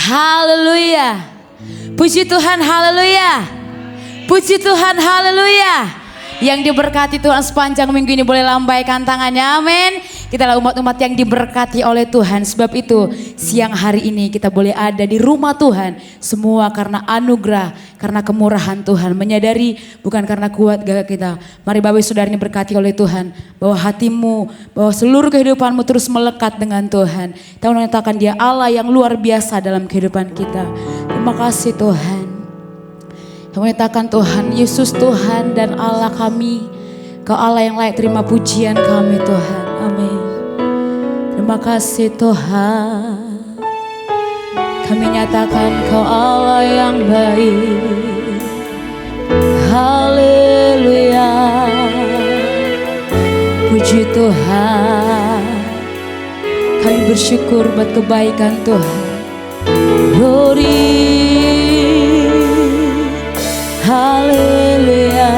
Haleluya. Puji Tuhan, haleluya. Puji Tuhan, haleluya. Yang diberkati Tuhan sepanjang minggu ini boleh lambaikan tangannya, amin. Kita adalah umat-umat yang diberkati oleh Tuhan. Sebab itu siang hari ini kita boleh ada di rumah Tuhan. Semua karena anugerah, karena kemurahan Tuhan. Menyadari bukan karena kuat gagah kita. Mari Bapak Ibu Saudara ini berkati oleh Tuhan. Bahwa hatimu, bahwa seluruh kehidupanmu terus melekat dengan Tuhan. Kita menyatakan Dia Allah yang luar biasa dalam kehidupan kita. Terima kasih Tuhan. Kami nyatakan Tuhan, Yesus Tuhan dan Allah kami. Kau Allah yang layak terima pujian kami Tuhan. Amin. Terima kasih Tuhan. Kami nyatakan Kau Allah yang baik. Haleluya. Puji Tuhan. Kami bersyukur buat kebaikan Tuhan. Glory. Haleluya.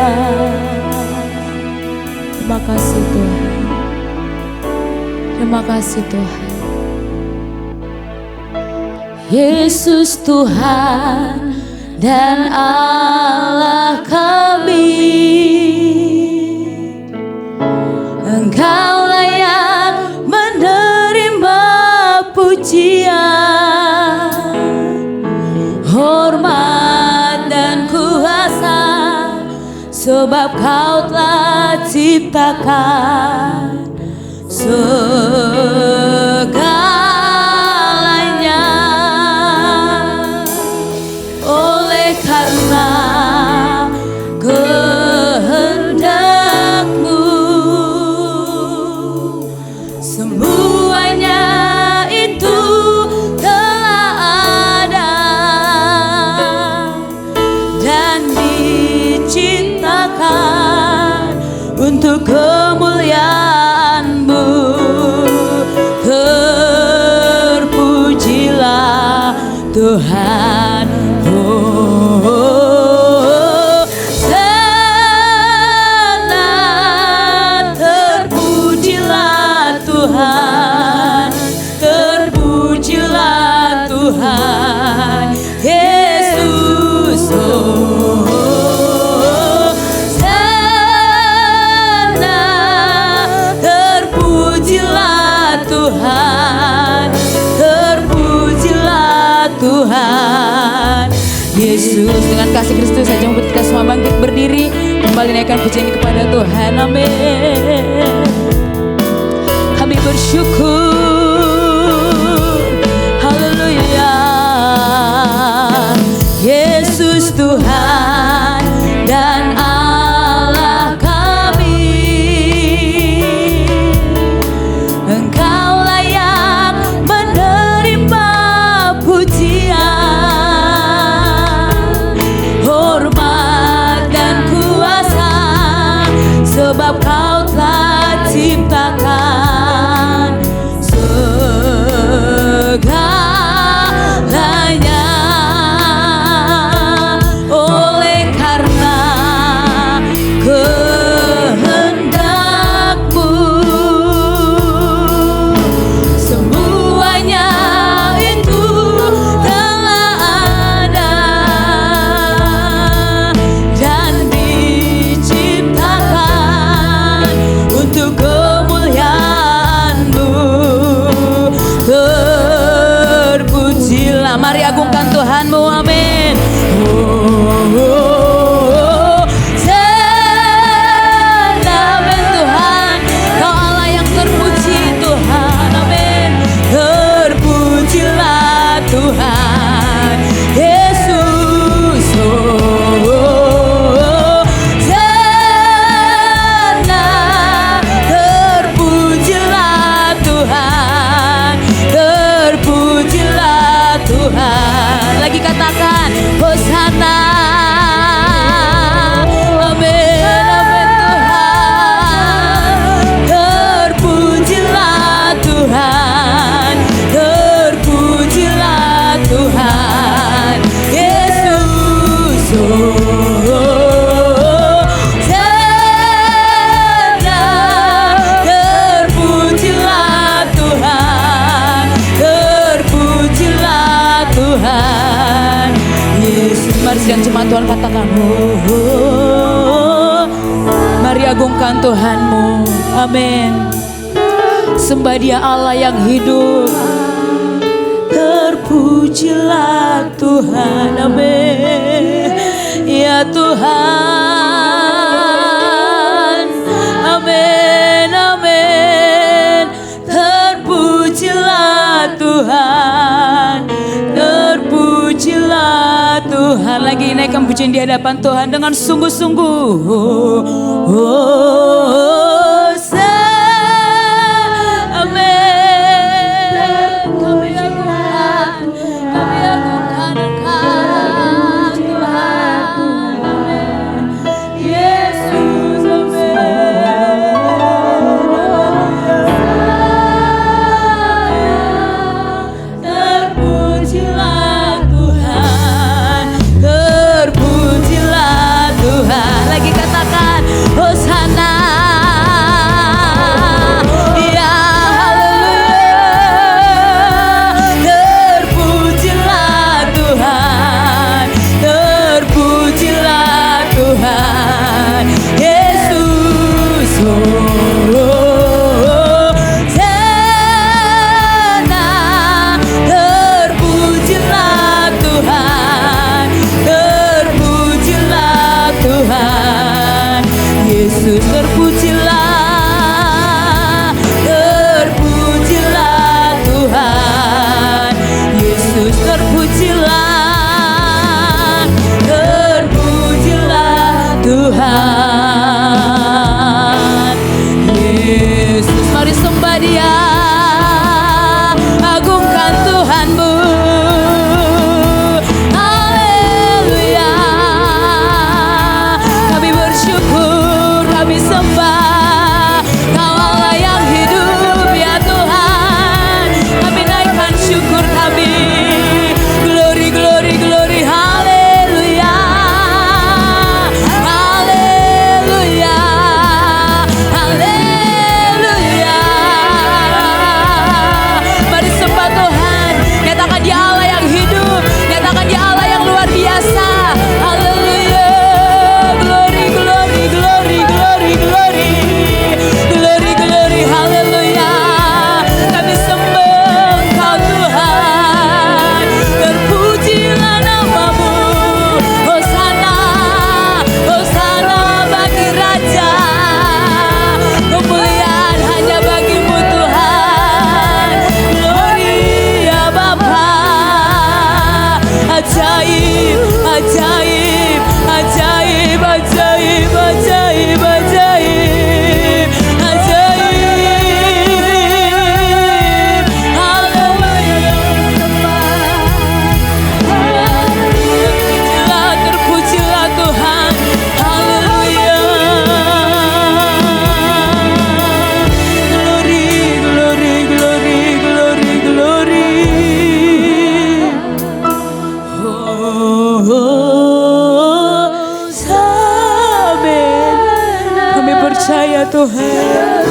Terima kasih Tuhan. Terima kasih Tuhan. Yesus Tuhan dan Allah kami. Engkau layak menerima pujian, hormat dan kuasa, sebab Kau telah ciptakan segalanya. Oleh karena kehendak-Mu, semuanya itu telah ada dan diciptakan untuk kemuliaan-Mu. Terpujilah Tuhan. Oh, senang terpujilah Tuhan. Terpujilah Tuhan Yesus. Oh, senang terpujilah Tuhan. Terpujilah Tuhan Yesus. Dengan kasih Kristus saja membuat kita semua bangkit berdiri, kembali naikkan pujian kepada Tuhan. Amin. Kami bersyukur. Haleluya. Yesus Tuhan dan Allah kami. Engkau layak menerima pujian, hormat dan kuasa, sebab Kau telah ciptakan segalanya. Oleh karena kehendak-Mu, semuanya itu telah ada dan diciptakan untuk kemuliaan-Mu. Terpujilah, mari agungkan Tuhan-Mu, amin. Senang Tuhan, Kau Allah yang terpuji Tuhan, amin. Terpujilah Tuhan Yesus. Senang terpujilah Tuhan. Terpujilah Tuhan. Lagi katakan Hosana. Amin, amin Tuhan. Terpujilah Tuhan. Terpujilah Tuhan. Jemaat Tuhan katakan, oh. Mari agungkan Tuhanmu. Amin. Sembah Dia Allah yang hidup. Terpujilah Tuhan. Amin. Ya Tuhan. Amin. Amin. Terpujilah Tuhan. Terpujilah Tuhan. Lagi naikkan pujian di hadapan Tuhan dengan sungguh-sungguh. Tuhan,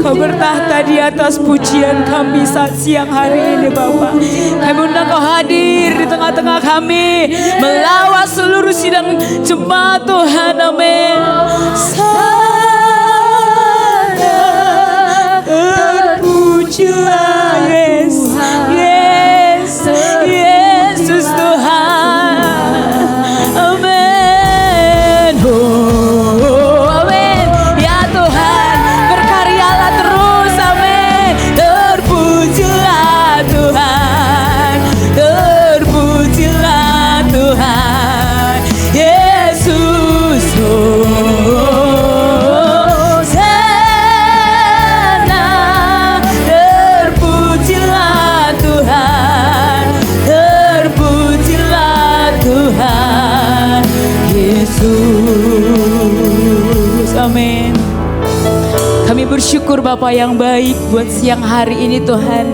Kau bertahta di atas pujian kami saat siang hari ini Bapa. Kami undang Kau hadir di tengah-tengah kami, melawat seluruh sidang jemaat Tuhan. Amin. Terpujilah Yesus, Yesus Tuhan. Amin. Amin. Ya Tuhan, berkaryalah terus. Amin. Terpujilah Tuhan, terpujilah Tuhan. Yesus. Amin. Kami bersyukur Bapa yang baik buat siang hari ini Tuhan.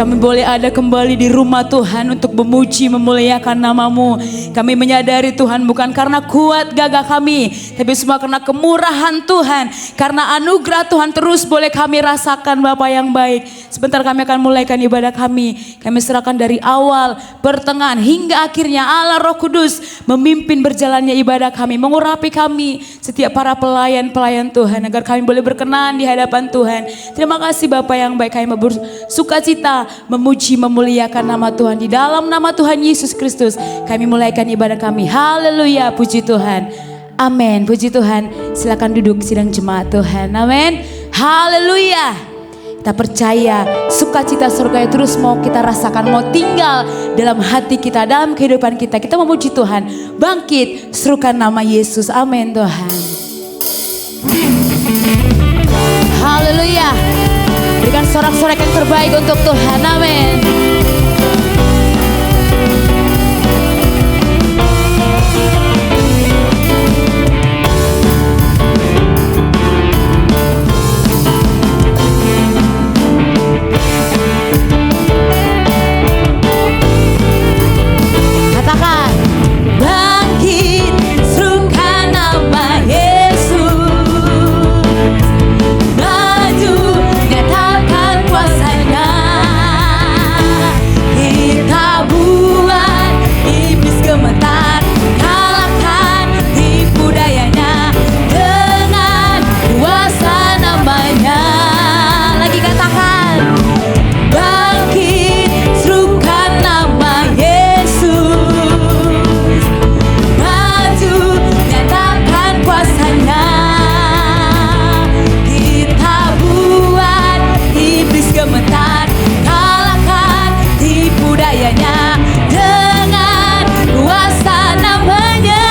kami boleh ada kembali di rumah Tuhan untuk memuji, memuliakan nama-Mu. Kami menyadari Tuhan bukan karena kuat gagah kami, tapi semua karena kemurahan Tuhan, karena anugerah Tuhan terus boleh kami rasakan Bapa yang baik. Sebentar kami akan mulaikan ibadah kami. Kami serahkan dari awal, pertengahan hingga akhirnya Allah Roh Kudus memimpin berjalannya ibadah kami, mengurapi kami, setiap para pelayan-pelayan Tuhan, agar kami boleh berkenan di hadapan Tuhan. Terima kasih Bapa yang baik, kami bersukacita memuji, memuliakan nama Tuhan. Di dalam nama Tuhan Yesus Kristus kami mulaikan ibadah kami. Haleluya, puji Tuhan. Amin, puji Tuhan. Silakan duduk sidang jemaat Tuhan. Amin. Haleluya. Kita percaya sukacita surga yang terus mau kita rasakan, mau tinggal dalam hati kita, dalam kehidupan kita. Kita memuji Tuhan. Bangkit, serukan nama Yesus. Amin Tuhan. Haleluya. Berikan sorak-sorak yang terbaik untuk Tuhan. Amin. Katakan, bangkit, serukan nama Yesus. Maju, nyatakan kuasanya. Kita buat iblis gemetar, kalahkan tipu dayanya dengan kuasa namanya. Lagi katakan, bangkit, serukan nama Yesus. Maju, nyatakan kuasanya. Kita buat iblis gemetar, kalahkan tipu dayanya dengan kuasa namanya.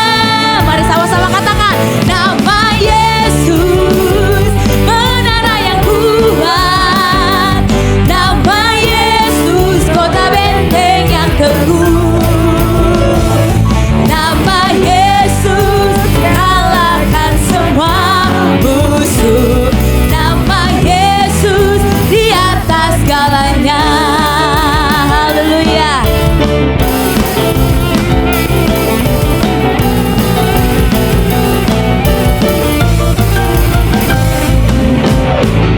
Mari sama-sama katakan, nama Yesus, menara yang kuat. Nama Yesus, kota benteng yang teguh. Nama Yesus, kalahkan semua musuh. Nama Yesus, di atas segalanya. Haleluya.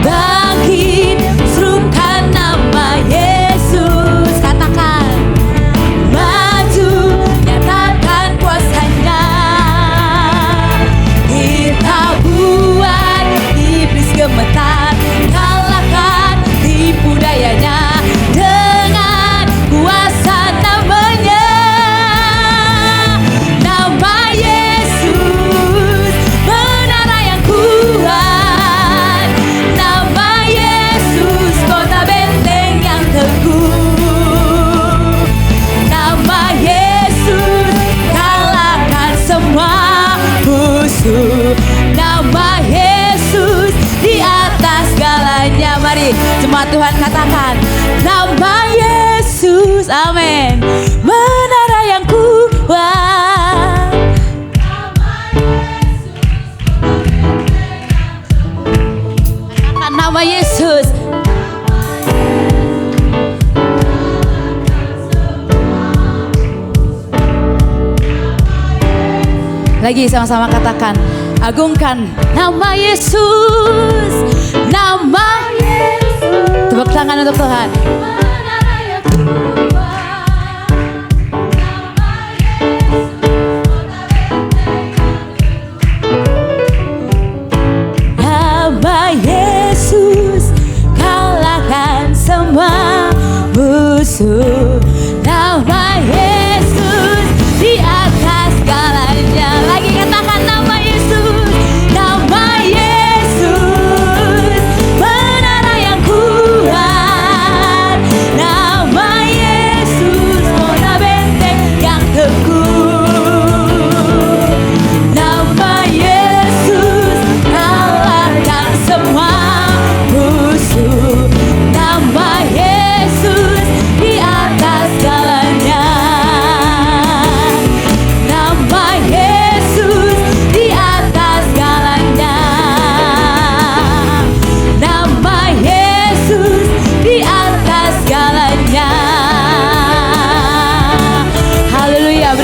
Bangkit, serukan nama Yesus. Katakan, maju, nyatakan kuasanya. Kita buat iblis gemetar, kalahkan tipu dayanya dengan kuasa namanya. Nama Yesus, menara yang kuat. Nama Yesus, kota benteng yang teguh. Nama Yesus, kalahkan semua musuh. Nama Yesus, di atas segalanya. Mari jemaat Tuhan katakan, nama Yesus, amin, menara yang kuat. Katakan nama Yesus. Lagi sama-sama katakan, agungkan nama Yesus, nama Yesus. Tepuk tangan untuk Tuhan. Nama Yesus, kalahkan semua musuh. Nama Yesus, di atas segalanya. Lagi katakan nama Yesus, nama Yesus, menara yang kuat. Nama Yesus.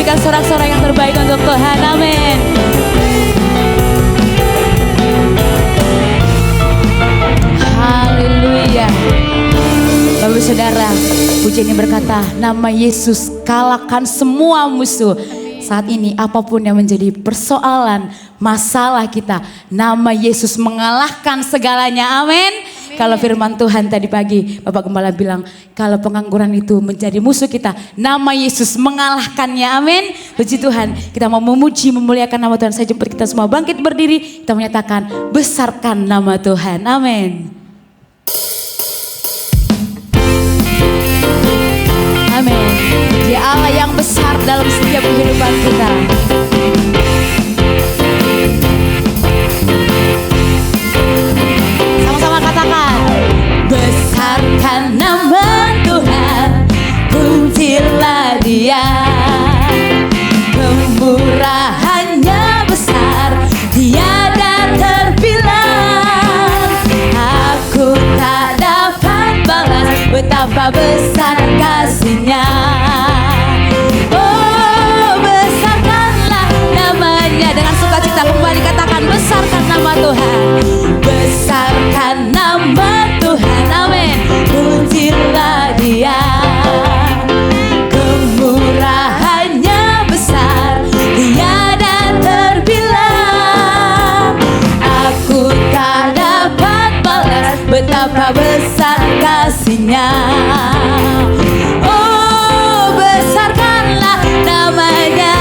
berikan sorak-sorai yang terbaik untuk Tuhan. Amin. Haleluya. Bapak saudara, pujian ini berkata, nama Yesus kalahkan semua musuh. Saat ini apapun yang menjadi persoalan, masalah kita, nama Yesus mengalahkan segalanya. Amin. Kalau firman Tuhan tadi pagi Bapak Gembala bilang, kalau pengangguran itu menjadi musuh kita, nama Yesus mengalahkannya. Amin. Puji Tuhan, kita mau memuji, memuliakan nama Tuhan. Saya jemput kita semua bangkit berdiri, kita menyatakan besarkan nama Tuhan. Amin. Amin. Dia Allah yang besar dalam setiap kehidupan kita. Sama-sama katakan, besarkan nama Tuhan, pujilah Dia. Kemurahannya besar, tiada terbilang. Aku tak dapat balas betapa besar kasih-Nya. Oh, besarkanlah namanya. Dengan sukacita kembali katakan, besarkan nama Tuhan. Besarkan nama Tuhan. Amin. Pujilah Dia. Kemurahannya besar, tiada terbilang. Aku tak dapat balas betapa besar kasih-Nya. Oh, besarkanlah namanya.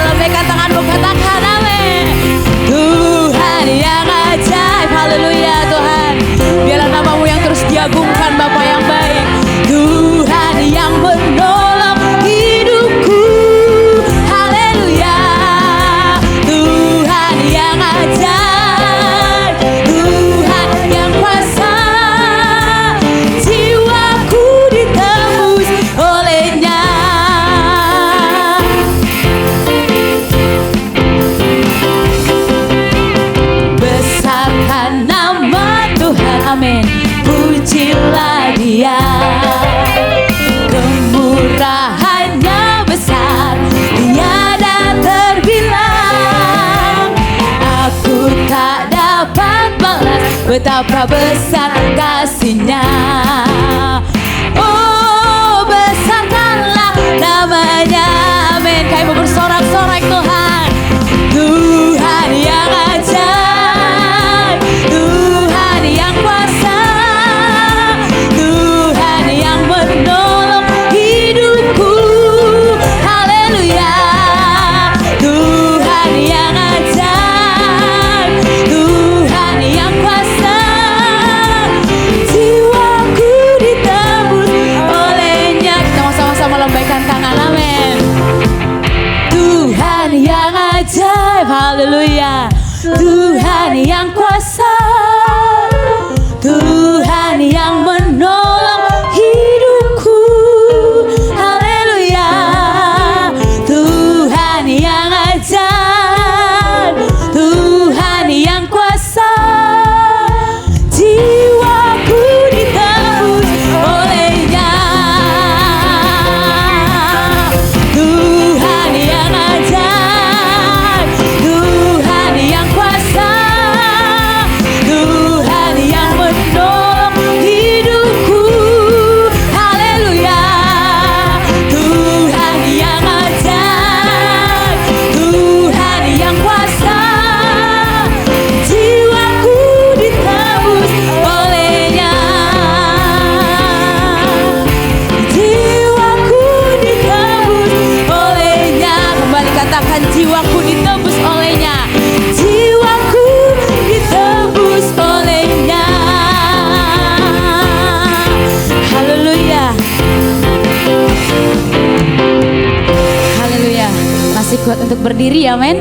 Lambaikan tanganmu, katakan amin. Tuhan yang ajaib, haleluya Tuhan. Biarlah namamu yang terus diagungkan, Bapa yang baik. Tuhan yang menolong hidupku, haleluya. Tuhan yang ajaib, Tuhan yang kuasa. Jiwaku ditembus oleh-Nya. Besarkan nama Tuhan, amin. Pujilah Dia. Kemurahannya besar, tiada terbilang. Aku tak dapat balas betapa besar kasih-Nya. Oh, besarkanlah namanya. Amin. Kami mau bersorak-sorai Tuhan. Tuhan yang ajaib, Tuhan yang kuasa. Tuhan yang menolong hidupku, haleluya. Tuhan yang ajaib, Tuhan yang kuasa. Jiwaku ditembus oleh-Nya. Kita mau sama-sama lambaikan tangan, amin. Tuhan yang ajaib, haleluya. Tuhan yang kuasa, Tuhan yang menolong hidupku, haleluya. Tuhan yang ajaib, Tuhan yang kuasa. Jiwaku ditembus oleh-Nya. Tuhan yang ajaib, Tuhan yang kuasa. Tuhan yang menolong hidupku, haleluya. Tuhan yang ajaib, Tuhan yang kuasa. Jiwaku ditembus oleh-Nya. Jiwaku ditembus oleh-Nya. Kembali katakan, jiwaku ditembus oleh-Nya. Jiwaku ditembus oleh-Nya. Haleluya. Haleluya. Masih kuat untuk berdiri, amin.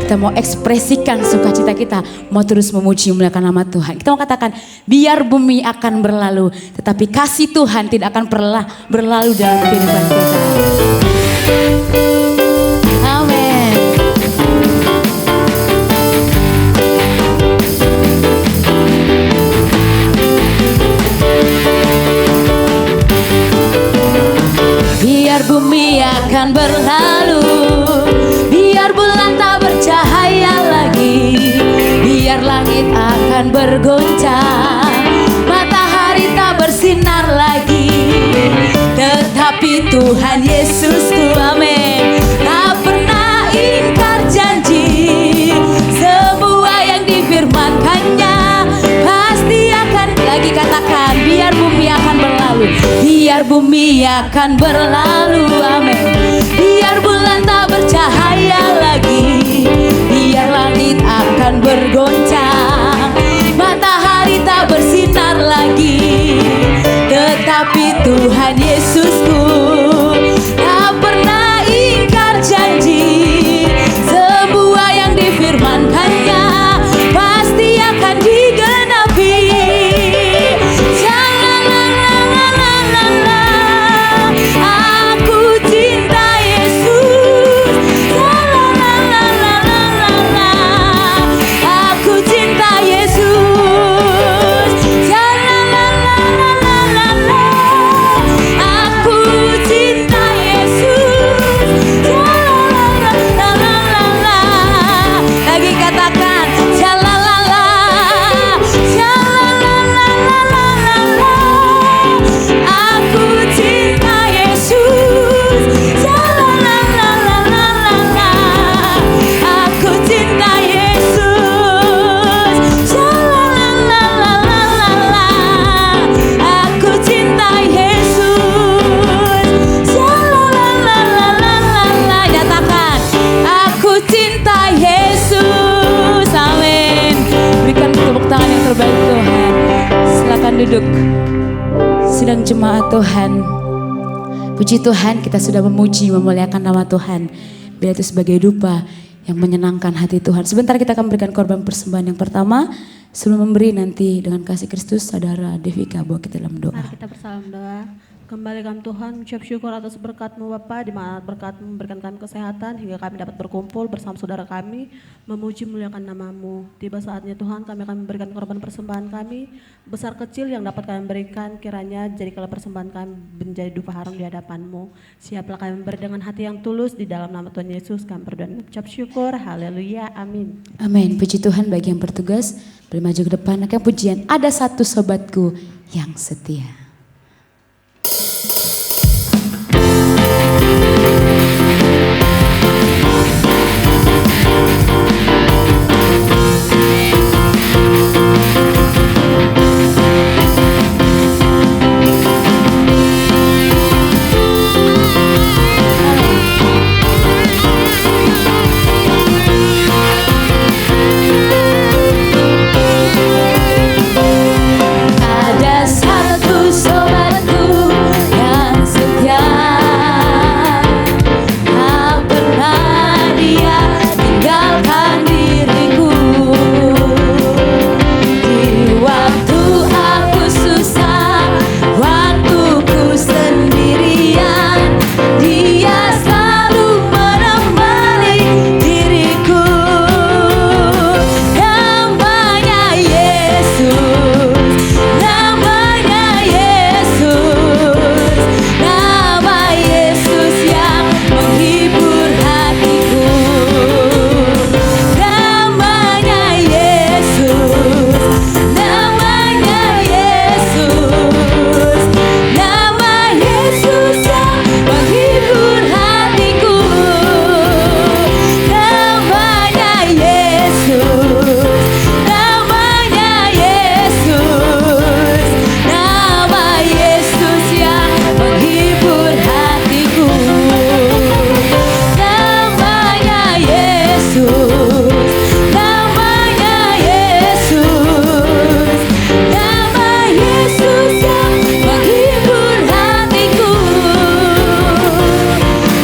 Kita mau ekspresikan sukacita kita, mau terus memuji memuliakan nama Tuhan. Kita mau katakan, biar bumi akan berlalu, tetapi kasih Tuhan tidak akan pernah berlalu dalam kehidupan kita. Amin. Biar biar bumi akan berlalu, biar bulan tak bercahaya lagi, biar langit akan bergoncang, matahari tak bersinar lagi. Tetapi Tuhan Yesusku, amin, tak pernah ingkar janji. Semua yang difirmankannya pasti akan, lagi katakan, biar bumi akan berlalu, biar bumi akan berlalu, amin, biar bulan tak bercahaya lagi, biar langit akan bergoncang, matahari tak bersinar lagi. Tetapi Tuhan Yesusku tak pernah ingkar janji. Semua yang difirmankannya pasti akan digenapi. Shalalalalala, aku cinta Yesus. Shalalalalala, aku cinta Yesus. Shalalalalala, aku cinta Yesus. Shalalalalala, lagi katakan, shalalala, shalalalalala, aku cinta Yesus. Shalalalalala, aku cinta Yesus. Shalalalalala, aku cinta Yesus. Shalalalalala, nyatakan, aku cinta Yesus. Amin. Berikan tepuk tangan yang terbaik Tuhan. Silakan duduk. Sidang jemaat Tuhan, puji Tuhan, kita sudah memuji, memuliakan nama Tuhan. Bila itu sebagai dupa yang menyenangkan hati Tuhan. Sebentar kita akan berikan korban persembahan yang pertama. Sebelum memberi nanti dengan kasih Kristus, saudara Devika bawa kita dalam doa. Mari kita bersama doa. Kembali kami Tuhan mengucap syukur atas berkat-Mu Bapa, di mana berkat-Mu memberikan kami kesehatan hingga kami dapat berkumpul bersama saudara kami memuji memuliakan nama-Mu. Tiba saatnya Tuhan kami akan memberikan korban persembahan kami besar kecil yang dapat kami berikan, kiranya jadikanlah persembahan kami menjadi dupa harum di hadapan-Mu. Siaplah kami memberi dengan hati yang tulus, di dalam nama Tuhan Yesus kami berdoa dan mengucap syukur. Haleluya, amin. Amin. Puji Tuhan. Bagi yang bertugas boleh maju ke depan. Akan pujian Ada Satu Sobatku Yang Setia. Ada satu sobatku yang setia, tak pernah dia tinggalkan diriku. Di waktu aku susah, waktuku sendirian, dia selalu menemani diriku. Namanya Yesus, namanya Yesus, nama Yesus yang menghibur hatiku. Namanya Yesus, namanya Yesus, nama Yesus yang menghibur hatiku. Namanya Yesus, namanya Yesus, nama Yesus yang menghibur hatiku. Namanya Yesus, namanya Yesus, nama Yesus yang menghibur hatiku.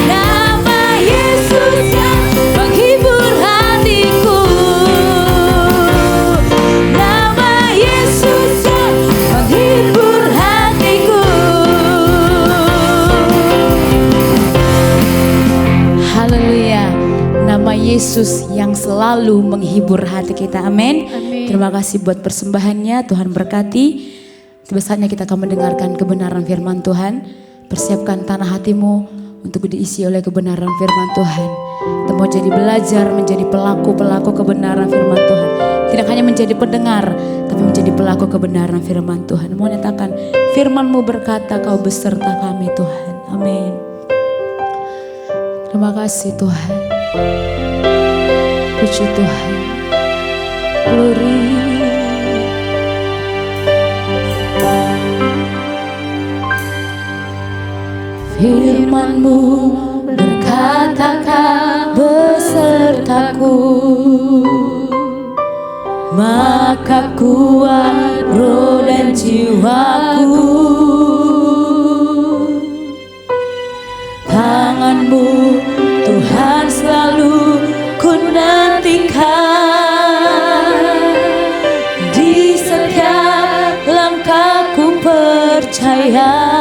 Nama Yesus yang menghibur hatiku. Nama Yesus yang menghibur hatiku. Haleluya. Nama Yesus yang selalu menghibur hati kita. Amin. Terima kasih buat persembahannya. Tuhan berkati. Tiba saatnya kita akan mendengarkan kebenaran firman Tuhan. Persiapkan tanah hatimu untuk diisi oleh kebenaran firman Tuhan. Kita mau jadi belajar menjadi pelaku-pelaku kebenaran firman Tuhan. Tidak hanya menjadi pendengar, tapi menjadi pelaku kebenaran firman Tuhan. Mau nyatakan, firman-Mu berkata, Kau beserta kami Tuhan. Amin. Terima kasih Tuhan. Puji Tuhan. Glory. Firman-Mu berkata, Kau besertaku, maka kuat roh dan jiwaku. Tangan-Mu Tuhan selalu ku nantikan, di setiap langkahku percaya.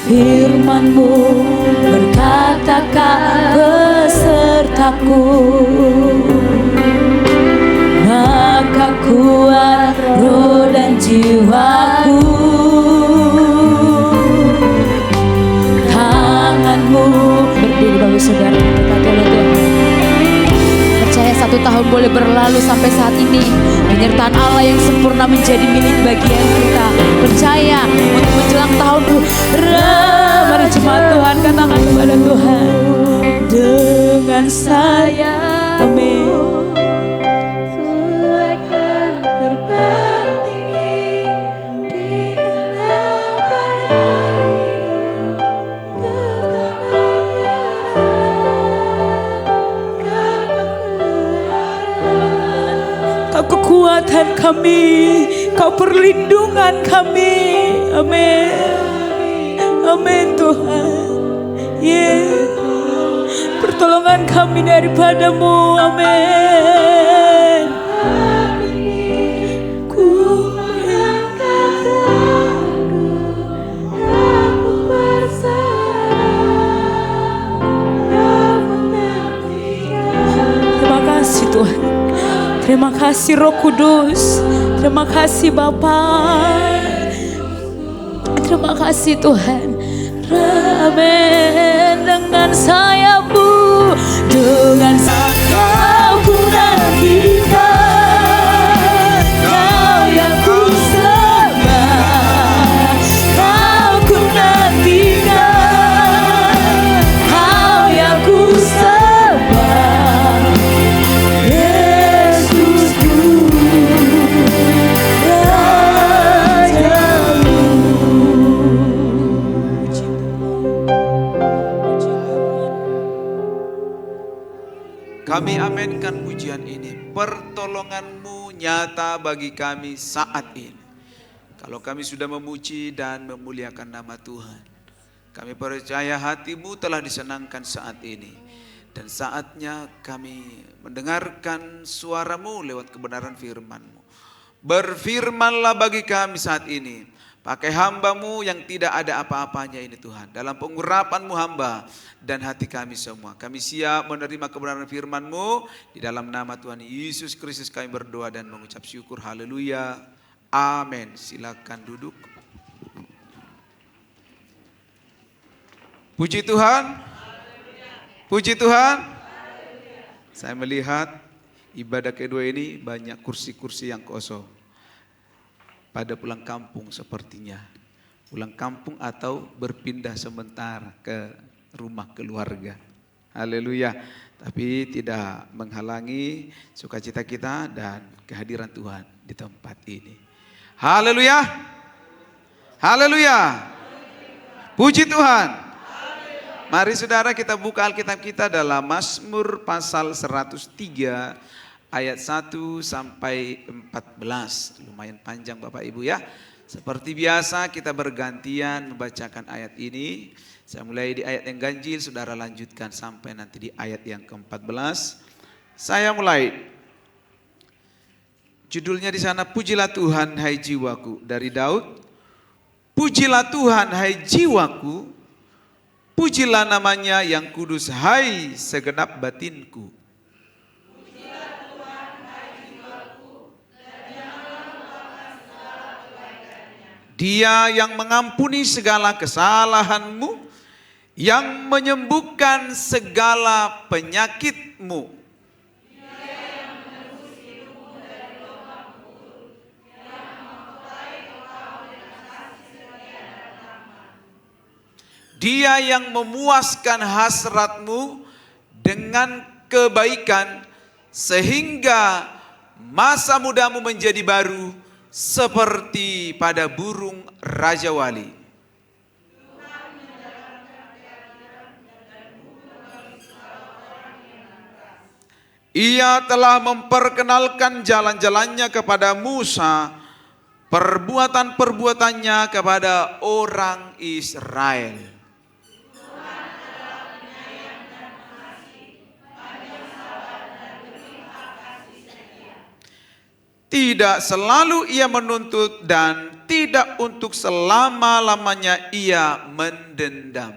Firman-Mu berkata, Kau besertaku, maka kuat roh dan jiwaku. Tangan-Mu berdiri bagi saudara berkata oleh Tuhan. Percaya 1 tahun boleh berlalu sampai saat ini, penyertaan Allah yang sempurna menjadi milik bagian kita. Percaya untuk menjelang tahun mari jemaat Tuhan katakan kepada Tuhan, dengan saya, amin. Kau kekuatan kami, Kau perlindungan kami, amin. Amin Tuhan. Pertolongan kami daripada-Mu, amin. Terima kasih Tuhan. Terima kasih Roh Kudus. Terima kasih Bapa. Terima kasih Tuhan. Amin. Dengan sayap-Mu, dengan sayap ku nantikan, Kau yang ku sembah, Kau ku nantikan, Kau yang ku sembah, Yesusku, Raja-Mu. Kami amenkan pujian ini. Pertolongan-Mu nyata bagi kami saat ini. Kalau kami sudah memuji dan memuliakan nama Tuhan, kami percaya hati-Mu telah disenangkan saat ini. Dan saatnya kami mendengarkan suara-Mu lewat kebenaran firman-Mu. Berfirmanlah bagi kami saat ini. Pakai hamba-Mu yang tidak ada apa-apanya ini Tuhan. Dalam pengurapan-Mu hamba dan hati kami semua. Kami siap menerima kebenaran firman-Mu. Di dalam nama Tuhan Yesus Kristus kami berdoa dan mengucap syukur. Haleluya. Amin. Silakan duduk. Puji Tuhan. Puji Tuhan. Saya melihat ibadah kedua ini banyak kursi-kursi yang kosong. Pada pulang kampung sepertinya. Pulang kampung atau berpindah sementara ke rumah keluarga. Haleluya. Tapi tidak menghalangi sukacita kita dan kehadiran Tuhan di tempat ini. Haleluya. Haleluya. Puji Tuhan. Mari saudara kita buka Alkitab kita dalam Mazmur pasal 103 ayat 1 sampai 14. Lumayan panjang Bapak Ibu ya. Seperti biasa kita bergantian membacakan ayat ini. Saya mulai di ayat yang ganjil, saudara lanjutkan sampai nanti di ayat yang ke-14. Saya mulai. Judulnya di sana, Pujilah Tuhan hai jiwaku, dari Daud. Pujilah Tuhan hai jiwaku, pujilah namanya yang kudus hai segenap batinku. Dia yang mengampuni segala kesalahanmu, yang menyembuhkan segala penyakitmu. Dia yang memuaskan hasratmu dengan kebaikan sehingga masa mudamu menjadi baru seperti pada burung Raja Wali. Ia telah memperkenalkan jalan-jalannya kepada Musa, perbuatan-perbuatannya kepada orang Israel. Tidak selalu ia menuntut dan tidak untuk selama-lamanya ia mendendam.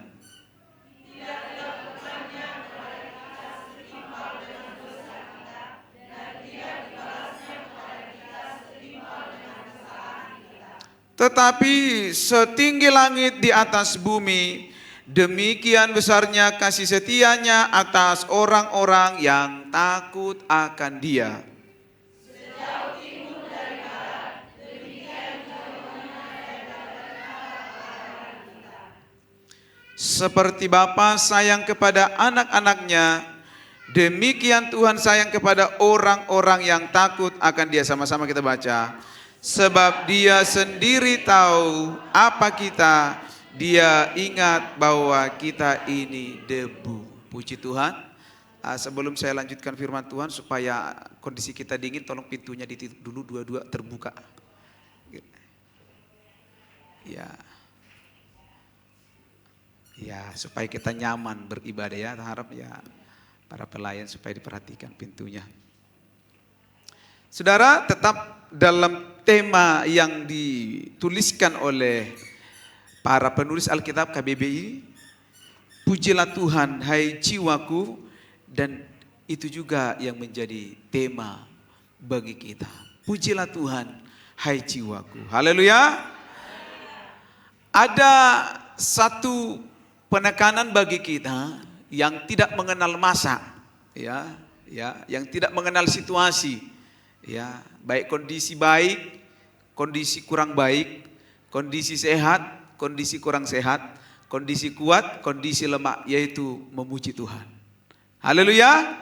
Tetapi setinggi langit di atas bumi, demikian besarnya kasih setianya atas orang-orang yang takut akan Dia. Seperti Bapa sayang kepada anak-anaknya, demikian Tuhan sayang kepada orang-orang yang takut akan Dia. Sama-sama kita baca. Sebab Dia sendiri tahu apa kita, Dia ingat bahwa kita ini debu. Puji Tuhan. Sebelum saya lanjutkan firman Tuhan, supaya kondisi kita dingin, tolong pintunya ditutup dulu, dua-dua terbuka. Ya, supaya kita nyaman beribadah ya. Harap ya para pelayan supaya diperhatikan pintunya. Saudara, tetap dalam tema yang dituliskan oleh para penulis Alkitab KBBI, pujilah Tuhan hai jiwaku, dan itu juga yang menjadi tema bagi kita. Pujilah Tuhan hai jiwaku. Haleluya. Ada satu penekanan bagi kita yang tidak mengenal masa, yang tidak mengenal situasi, baik kondisi baik, kondisi kurang baik, kondisi sehat, kondisi kurang sehat, kondisi kuat, kondisi lemah, yaitu memuji Tuhan. Haleluya.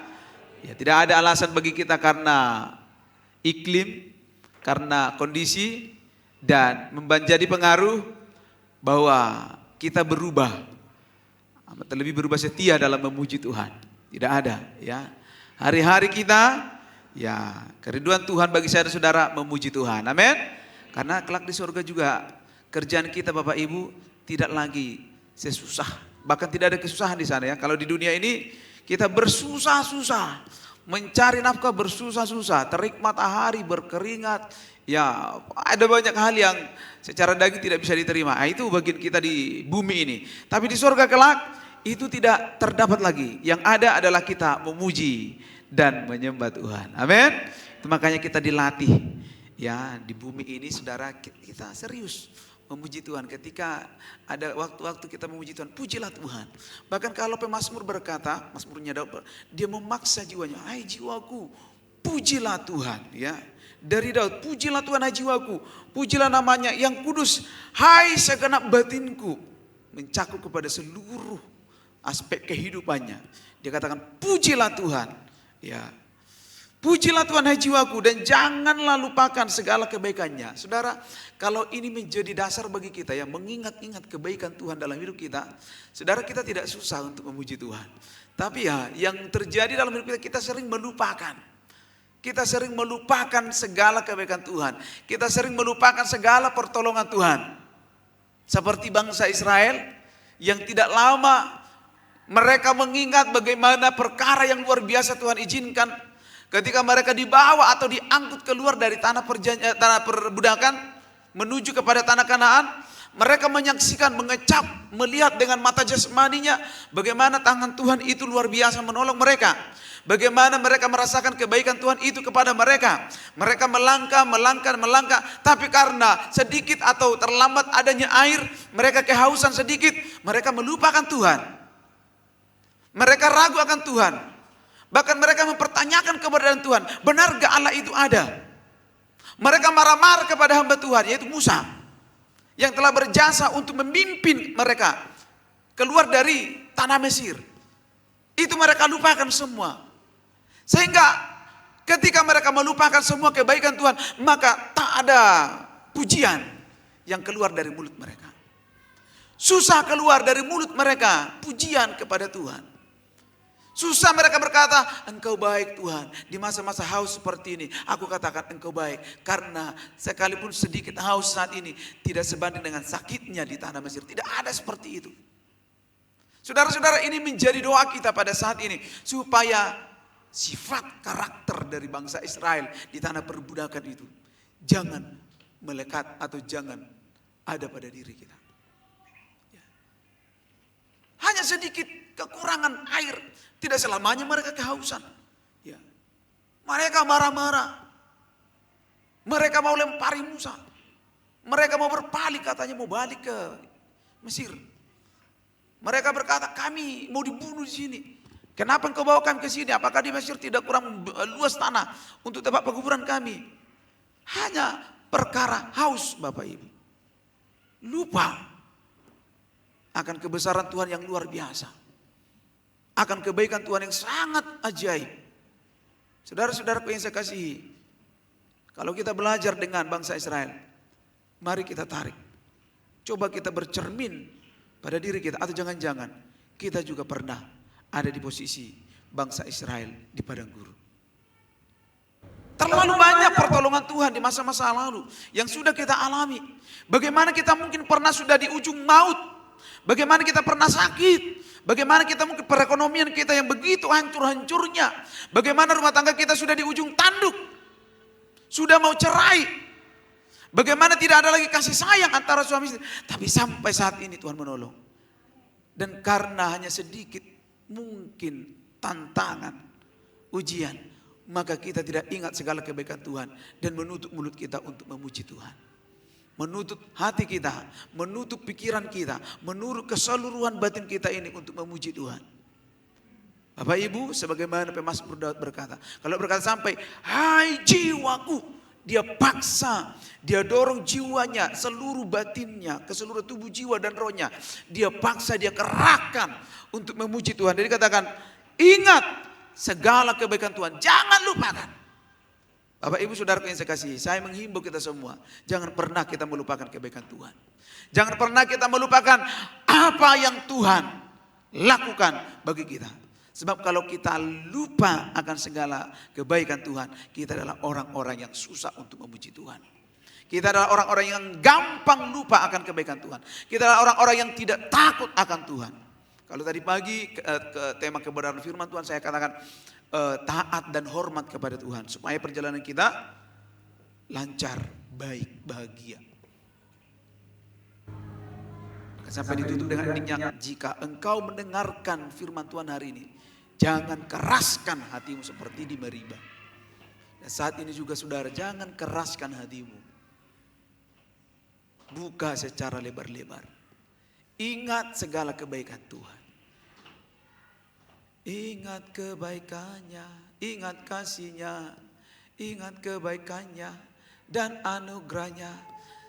Ya, tidak ada alasan bagi kita karena iklim, karena kondisi, dan menjadi pengaruh bahwa kita berubah. Terlebih berubah setia dalam memuji Tuhan. Tidak ada ya. Hari-hari kita kerinduan Tuhan bagi saya dan saudara memuji Tuhan. Amin. Karena kelak di surga juga kerjaan kita Bapak Ibu tidak lagi sesusah. Bahkan tidak ada kesusahan di sana ya. Kalau di dunia ini kita bersusah-susah mencari nafkah, bersusah-susah, terik matahari, berkeringat. Ya, ada banyak hal yang secara daging tidak bisa diterima. Itu bagian kita di bumi ini. Tapi di surga kelak itu tidak terdapat lagi. Yang ada adalah kita memuji dan menyembah Tuhan. Amin. Itu makanya kita dilatih ya di bumi ini, saudara, kita serius memuji Tuhan. Ketika ada waktu-waktu kita memuji Tuhan, pujilah Tuhan. Bahkan kalau pemazmur berkata, mazmurnya Daud, dia memaksa jiwanya, hai jiwaku, pujilah Tuhan ya. Dari Daud, pujilah Tuhan hai jiwaku, pujilah namanya yang kudus, hai segenap batinku. Mencakup kepada seluruh aspek kehidupannya. Dia katakan pujilah Tuhan ya. Pujilah Tuhan hai jiwaku, dan janganlah lupakan segala kebaikannya. Saudara, kalau ini menjadi dasar bagi kita ya, mengingat-ingat kebaikan Tuhan dalam hidup kita, saudara, kita tidak susah untuk memuji Tuhan. Tapi ya, yang terjadi dalam hidup kita, kita sering melupakan. Kita sering melupakan segala kebaikan Tuhan. Kita sering melupakan segala pertolongan Tuhan. Seperti bangsa Israel yang tidak lama mereka mengingat bagaimana perkara yang luar biasa Tuhan izinkan. Ketika mereka dibawa atau diangkut keluar dari tanah perbudakan menuju kepada tanah Kanaan, Mereka menyaksikan, mengecap, melihat dengan mata jasmaninya bagaimana tangan Tuhan itu luar biasa menolong mereka. Bagaimana mereka merasakan kebaikan Tuhan itu kepada mereka. Mereka melangkah, tapi karena sedikit atau terlambat adanya air, mereka kehausan sedikit, mereka melupakan Tuhan. Mereka ragu akan Tuhan. Bahkan mereka mempertanyakan keberadaan Tuhan. Benarkah Allah itu ada? Mereka marah-marah kepada hamba Tuhan, yaitu Musa, yang telah berjasa untuk memimpin mereka keluar dari tanah Mesir. Itu mereka lupakan semua. Sehingga ketika mereka melupakan semua kebaikan Tuhan, maka tak ada pujian yang keluar dari mulut mereka. Susah keluar dari mulut mereka pujian kepada Tuhan. Susah mereka berkata, Engkau baik Tuhan. Di masa-masa haus seperti ini, aku katakan Engkau baik. Karena sekalipun sedikit haus saat ini, tidak sebanding dengan sakitnya di tanah Mesir. Tidak ada seperti itu. Saudara-saudara, ini menjadi doa kita pada saat ini. Supaya sifat karakter dari bangsa Israel di tanah perbudakan itu jangan melekat atau jangan ada pada diri kita. Hanya sedikit kekurangan air, tidak selamanya mereka kehausan. Ya. Mereka marah-marah. Mereka mau lempari Musa. Mereka mau berpaling, katanya mau balik ke Mesir. Mereka berkata, kami mau dibunuh di sini. Kenapa engkau bawa kami ke sini? Apakah di Mesir tidak kurang luas tanah untuk tempat penguburan kami? Hanya perkara haus, Bapak Ibu. Lupa akan kebesaran Tuhan yang luar biasa. Akan kebaikan Tuhan yang sangat ajaib. Saudara-saudaraku yang saya kasihi, kalau kita belajar dengan bangsa Israel, mari kita tarik. Coba kita bercermin pada diri kita. Atau jangan-jangan kita juga pernah ada di posisi bangsa Israel di padang gurun. Terlalu banyak pertolongan Tuhan di masa-masa lalu yang sudah kita alami. Bagaimana kita mungkin pernah sudah di ujung maut. Bagaimana kita pernah sakit. Bagaimana kita mungkin perekonomian kita yang begitu hancur-hancurnya. Bagaimana rumah tangga kita sudah di ujung tanduk. Sudah mau cerai. Bagaimana tidak ada lagi kasih sayang antara suami istri. Tapi sampai saat ini Tuhan menolong. Dan karena hanya sedikit mungkin tantangan, ujian, maka kita tidak ingat segala kebaikan Tuhan dan menutup mulut kita untuk memuji Tuhan. Menutup hati kita, menutup pikiran kita, menutup keseluruhan batin kita ini untuk memuji Tuhan. Bapak Ibu, sebagaimana pemazmur Daud berkata, kalau berkata sampai, hai jiwaku, dia paksa, dia dorong jiwanya, seluruh batinnya, ke seluruh tubuh jiwa dan rohnya. Dia paksa, dia kerahkan untuk memuji Tuhan. Jadi katakan, ingat segala kebaikan Tuhan, jangan lupakan. Bapak Ibu saudaraku yang saya kasihi, saya menghimbau kita semua, jangan pernah kita melupakan kebaikan Tuhan. Jangan pernah kita melupakan apa yang Tuhan lakukan bagi kita. Sebab kalau kita lupa akan segala kebaikan Tuhan, kita adalah orang-orang yang susah untuk memuji Tuhan. Kita adalah orang-orang yang gampang lupa akan kebaikan Tuhan. Kita adalah orang-orang yang tidak takut akan Tuhan. Kalau tadi pagi ke tema kebenaran firman Tuhan saya katakan taat dan hormat kepada Tuhan. Supaya perjalanan kita lancar, baik, bahagia. Sampai ditutup dengan niknya, jika engkau mendengarkan firman Tuhan hari ini, jangan keraskan hatimu seperti di Meriba. Dan saat ini juga saudara, jangan keraskan hatimu. Buka secara lebar-lebar. Ingat segala kebaikan Tuhan. Ingat kebaikannya, ingat kasihnya, ingat kebaikannya dan anugerahnya.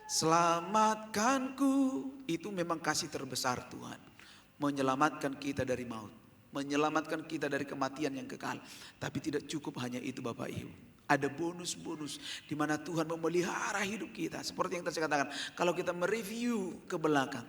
Selamatkanku, itu memang kasih terbesar Tuhan. Menyelamatkan kita dari maut, menyelamatkan kita dari kematian yang kekal. Tapi tidak cukup hanya itu Bapak Ibu. Ada bonus-bonus di mana Tuhan memelihara hidup kita. Seperti yang tadi saya katakan, kalau kita mereview ke belakang,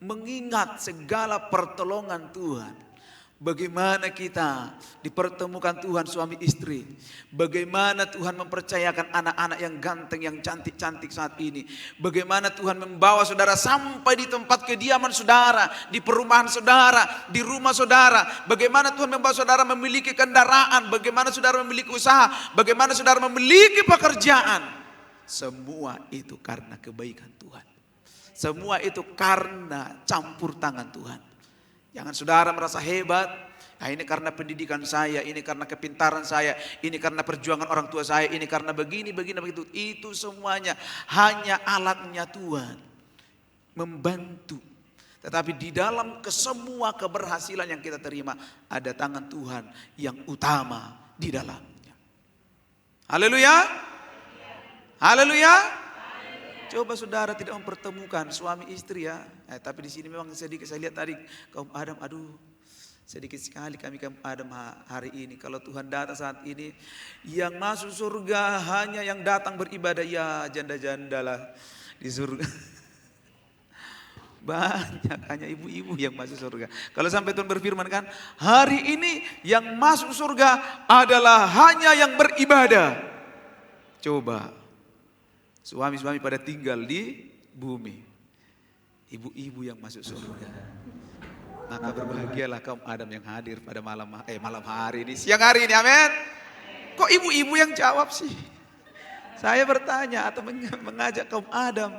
mengingat segala pertolongan Tuhan. Bagaimana kita dipertemukan Tuhan suami istri. Bagaimana Tuhan mempercayakan anak-anak yang ganteng, yang cantik-cantik saat ini. Bagaimana Tuhan membawa saudara sampai di tempat kediaman saudara. Di perumahan saudara, di rumah saudara. Bagaimana Tuhan membawa saudara memiliki kendaraan. Bagaimana saudara memiliki usaha. Bagaimana saudara memiliki pekerjaan. Semua itu karena kebaikan Tuhan. Semua itu karena campur tangan Tuhan. Jangan saudara merasa hebat. Nah, ini karena pendidikan saya, ini karena kepintaran saya, ini karena perjuangan orang tua saya, ini karena begini, begitu. Itu semuanya hanya alatnya Tuhan. Membantu. Tetapi di dalam kesemua keberhasilan yang kita terima, ada tangan Tuhan yang utama di dalamnya. Haleluya. Haleluya. Coba saudara tidak mempertemukan suami istri ya. Tapi di sini memang sedikit saya lihat tadi kaum Adam, aduh sedikit sekali kami kaum Adam hari ini. Kalau Tuhan datang saat ini, yang masuk surga hanya yang datang beribadah, ya janda-janda lah di surga. Banyak hanya ibu-ibu yang masuk surga. Kalau sampai Tuhan berfirman kan, hari ini yang masuk surga adalah hanya yang beribadah. Coba, suami-suami pada tinggal di bumi, ibu-ibu yang masuk surga. Maka berbahagialah kaum Adam yang hadir pada malam hari ini, siang hari ini, amin. Kok ibu-ibu yang jawab sih? Saya bertanya atau mengajak kaum Adam.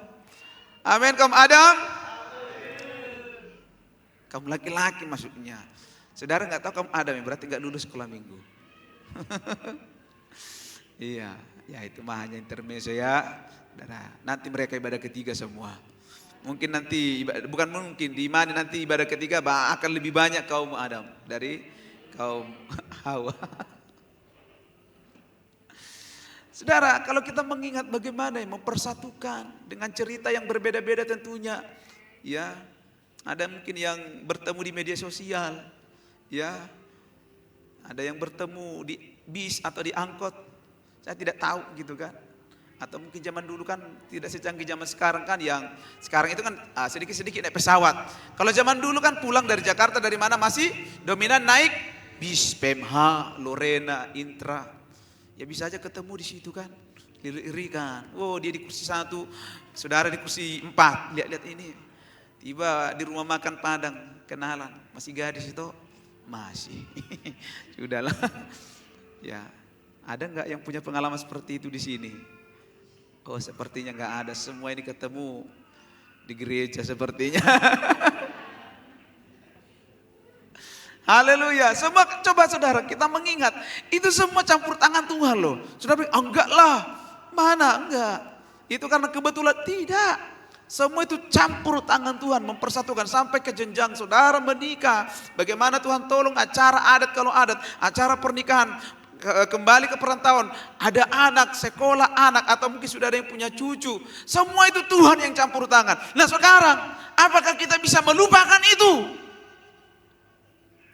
Amin, kaum Adam. Kaum laki-laki maksudnya. Saudara nggak tahu kaum Adam yang berarti nggak lulus sekolah minggu. Iya, ya itu mah hanya intermezzo ya. Nanti mereka ibadah ketiga semua. Mungkin nanti, bukan mungkin, di mana nanti ibadah ketiga akan lebih banyak kaum Adam dari kaum Hawa. Saudara, kalau kita mengingat bagaimana mempersatukan dengan cerita yang berbeda-beda tentunya, ya, ada mungkin yang bertemu di media sosial, ya, ada yang bertemu di bis atau di angkot, saya tidak tahu gitu kan. Atau mungkin zaman dulu kan tidak secanggih zaman sekarang kan, yang sekarang itu kan sedikit-sedikit naik pesawat. Kalau zaman dulu kan pulang dari Jakarta dari mana masih dominan naik bis, PMH, Lorena, Intra. Ya bisa aja ketemu di situ kan, iri kan. Oh dia di kursi 1, saudara di kursi 4, lihat-lihat ini. Tiba di rumah makan Padang, kenalan, masih gadis itu? Masih. Sudahlah. Ya, ada nggak yang punya pengalaman seperti itu di sini? Oh sepertinya nggak ada, semua ini ketemu di gereja sepertinya. Haleluya. Semua coba saudara kita mengingat itu semua campur tangan Tuhan loh. Saudara bilang, enggak lah, mana enggak? Itu karena kebetulan, tidak. Semua itu campur tangan Tuhan mempersatukan sampai ke jenjang saudara menikah. Bagaimana Tuhan tolong acara adat kalau adat, acara pernikahan, kembali ke perantauan, ada anak, sekolah anak, atau mungkin sudah ada yang punya cucu. Semua itu Tuhan yang campur tangan. Nah sekarang, apakah kita bisa melupakan itu?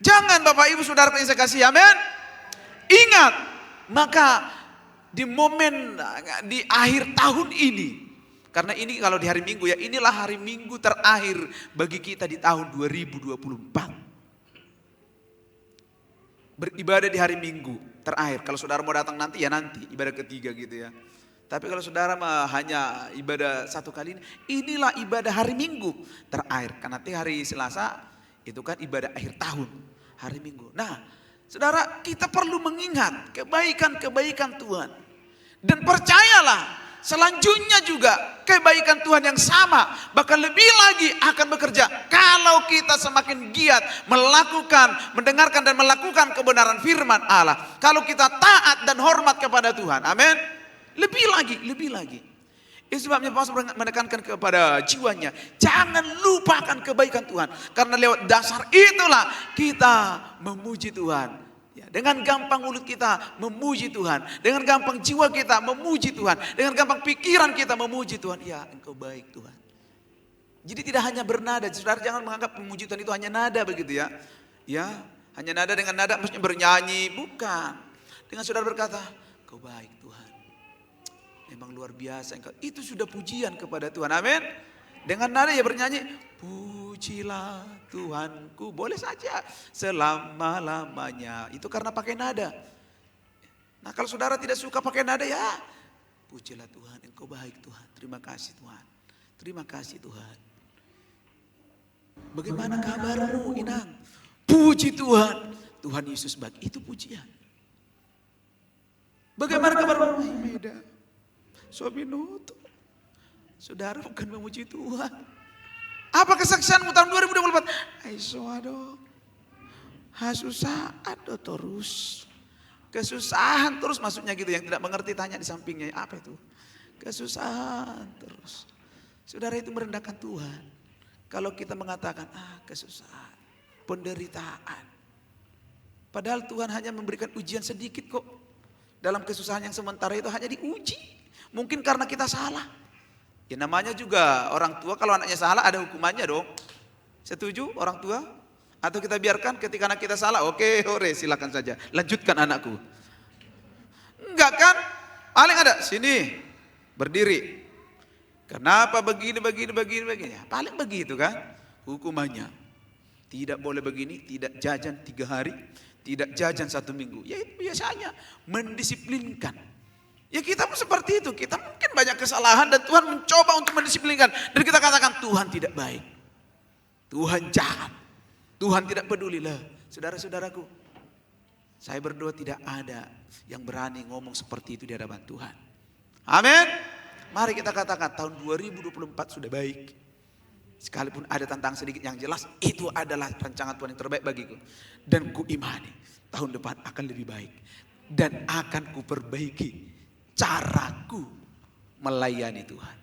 Jangan Bapak Ibu Saudara yang saya kasih, amin. Ingat, maka di momen di akhir tahun ini, karena ini kalau di hari Minggu ya, inilah hari Minggu terakhir bagi kita di tahun 2024. Beribadah di hari Minggu terakhir. Kalau saudara mau datang nanti ya nanti ibadah ketiga gitu ya. Tapi kalau saudara hanya ibadah satu kali ini, inilah ibadah hari Minggu terakhir. Karena nanti hari Selasa itu kan ibadah akhir tahun, hari Minggu. Nah, saudara kita perlu mengingat kebaikan-kebaikan Tuhan. Dan percayalah, selanjutnya juga kebaikan Tuhan yang sama, bahkan lebih lagi akan bekerja kalau kita semakin giat melakukan, mendengarkan dan melakukan kebenaran firman Allah. Kalau kita taat dan hormat kepada Tuhan, amin. Lebih lagi. Itu sebabnya Paulus menekankan kepada jiwanya, jangan lupakan kebaikan Tuhan. Karena lewat dasar itulah kita memuji Tuhan. Dengan gampang mulut kita memuji Tuhan. Dengan gampang jiwa kita memuji Tuhan. Dengan gampang pikiran kita memuji Tuhan. Ya engkau baik Tuhan. Jadi tidak hanya bernada. Saudara jangan menganggap memuji Tuhan itu hanya nada begitu ya. Ya hanya nada dengan nada maksudnya bernyanyi. Bukan. Dengan saudara berkata engkau baik Tuhan. Memang luar biasa engkau. Itu sudah pujian kepada Tuhan. Amin. Dengan nada ya bernyanyi. Pujilah Tuhanku, boleh saja selama-lamanya. Itu karena pakai nada. Nah kalau saudara tidak suka pakai nada ya, pujilah Tuhan, engkau baik Tuhan. Terima kasih Tuhan. Terima kasih Tuhan. Bagaimana kabarmu Inang? Puji Tuhan. Tuhan Yesus baik, itu pujian. Bagaimana kabarmu? Beda. Suami nutup. Saudara bukan memuji Tuhan. Apa kesaksianmu tahun 2024? Aiso susah ada terus. Kesusahan terus maksudnya gitu. Yang tidak mengerti tanya di sampingnya, apa itu? Kesusahan terus. Saudara, itu merendahkan Tuhan. Kalau kita mengatakan, kesusahan, penderitaan. Padahal Tuhan hanya memberikan ujian sedikit kok. Dalam kesusahan yang sementara itu hanya diuji. Mungkin karena kita salah. Ya namanya juga orang tua, kalau anaknya salah ada hukumannya dong. Setuju orang tua? Atau kita biarkan ketika anak kita salah, oke, silakan saja. Lanjutkan anakku. Enggak kan? Paling ada, sini, berdiri. Kenapa begini. Ya, paling begitu kan hukumannya. Tidak boleh begini, tidak jajan 3 hari, tidak jajan 1 minggu. Ya itu biasanya mendisiplinkan. Ya kita pun seperti itu. Kita mungkin banyak kesalahan dan Tuhan mencoba untuk mendisiplinkan. Dan kita katakan Tuhan tidak baik. Tuhan jahat. Tuhan tidak peduli lah. Saudara-saudaraku, saya berdoa tidak ada yang berani ngomong seperti itu di hadapan Tuhan. Amin. Mari kita katakan tahun 2024 sudah baik. Sekalipun ada tantangan sedikit, yang jelas itu adalah rancangan Tuhan yang terbaik bagiku. Dan ku imani tahun depan akan lebih baik. Dan akan ku perbaiki caraku melayani Tuhan.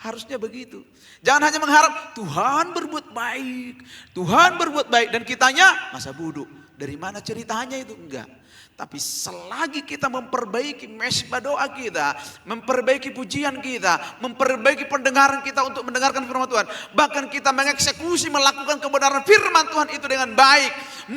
Harusnya begitu. Jangan hanya mengharap Tuhan berbuat baik. Tuhan berbuat baik dan kitanya masa bodoh. Dari mana ceritanya itu? Enggak. Tapi selagi kita memperbaiki mesbah doa kita, memperbaiki pujian kita, memperbaiki pendengaran kita untuk mendengarkan firman Tuhan, bahkan kita mengeksekusi melakukan kebenaran firman Tuhan itu dengan baik,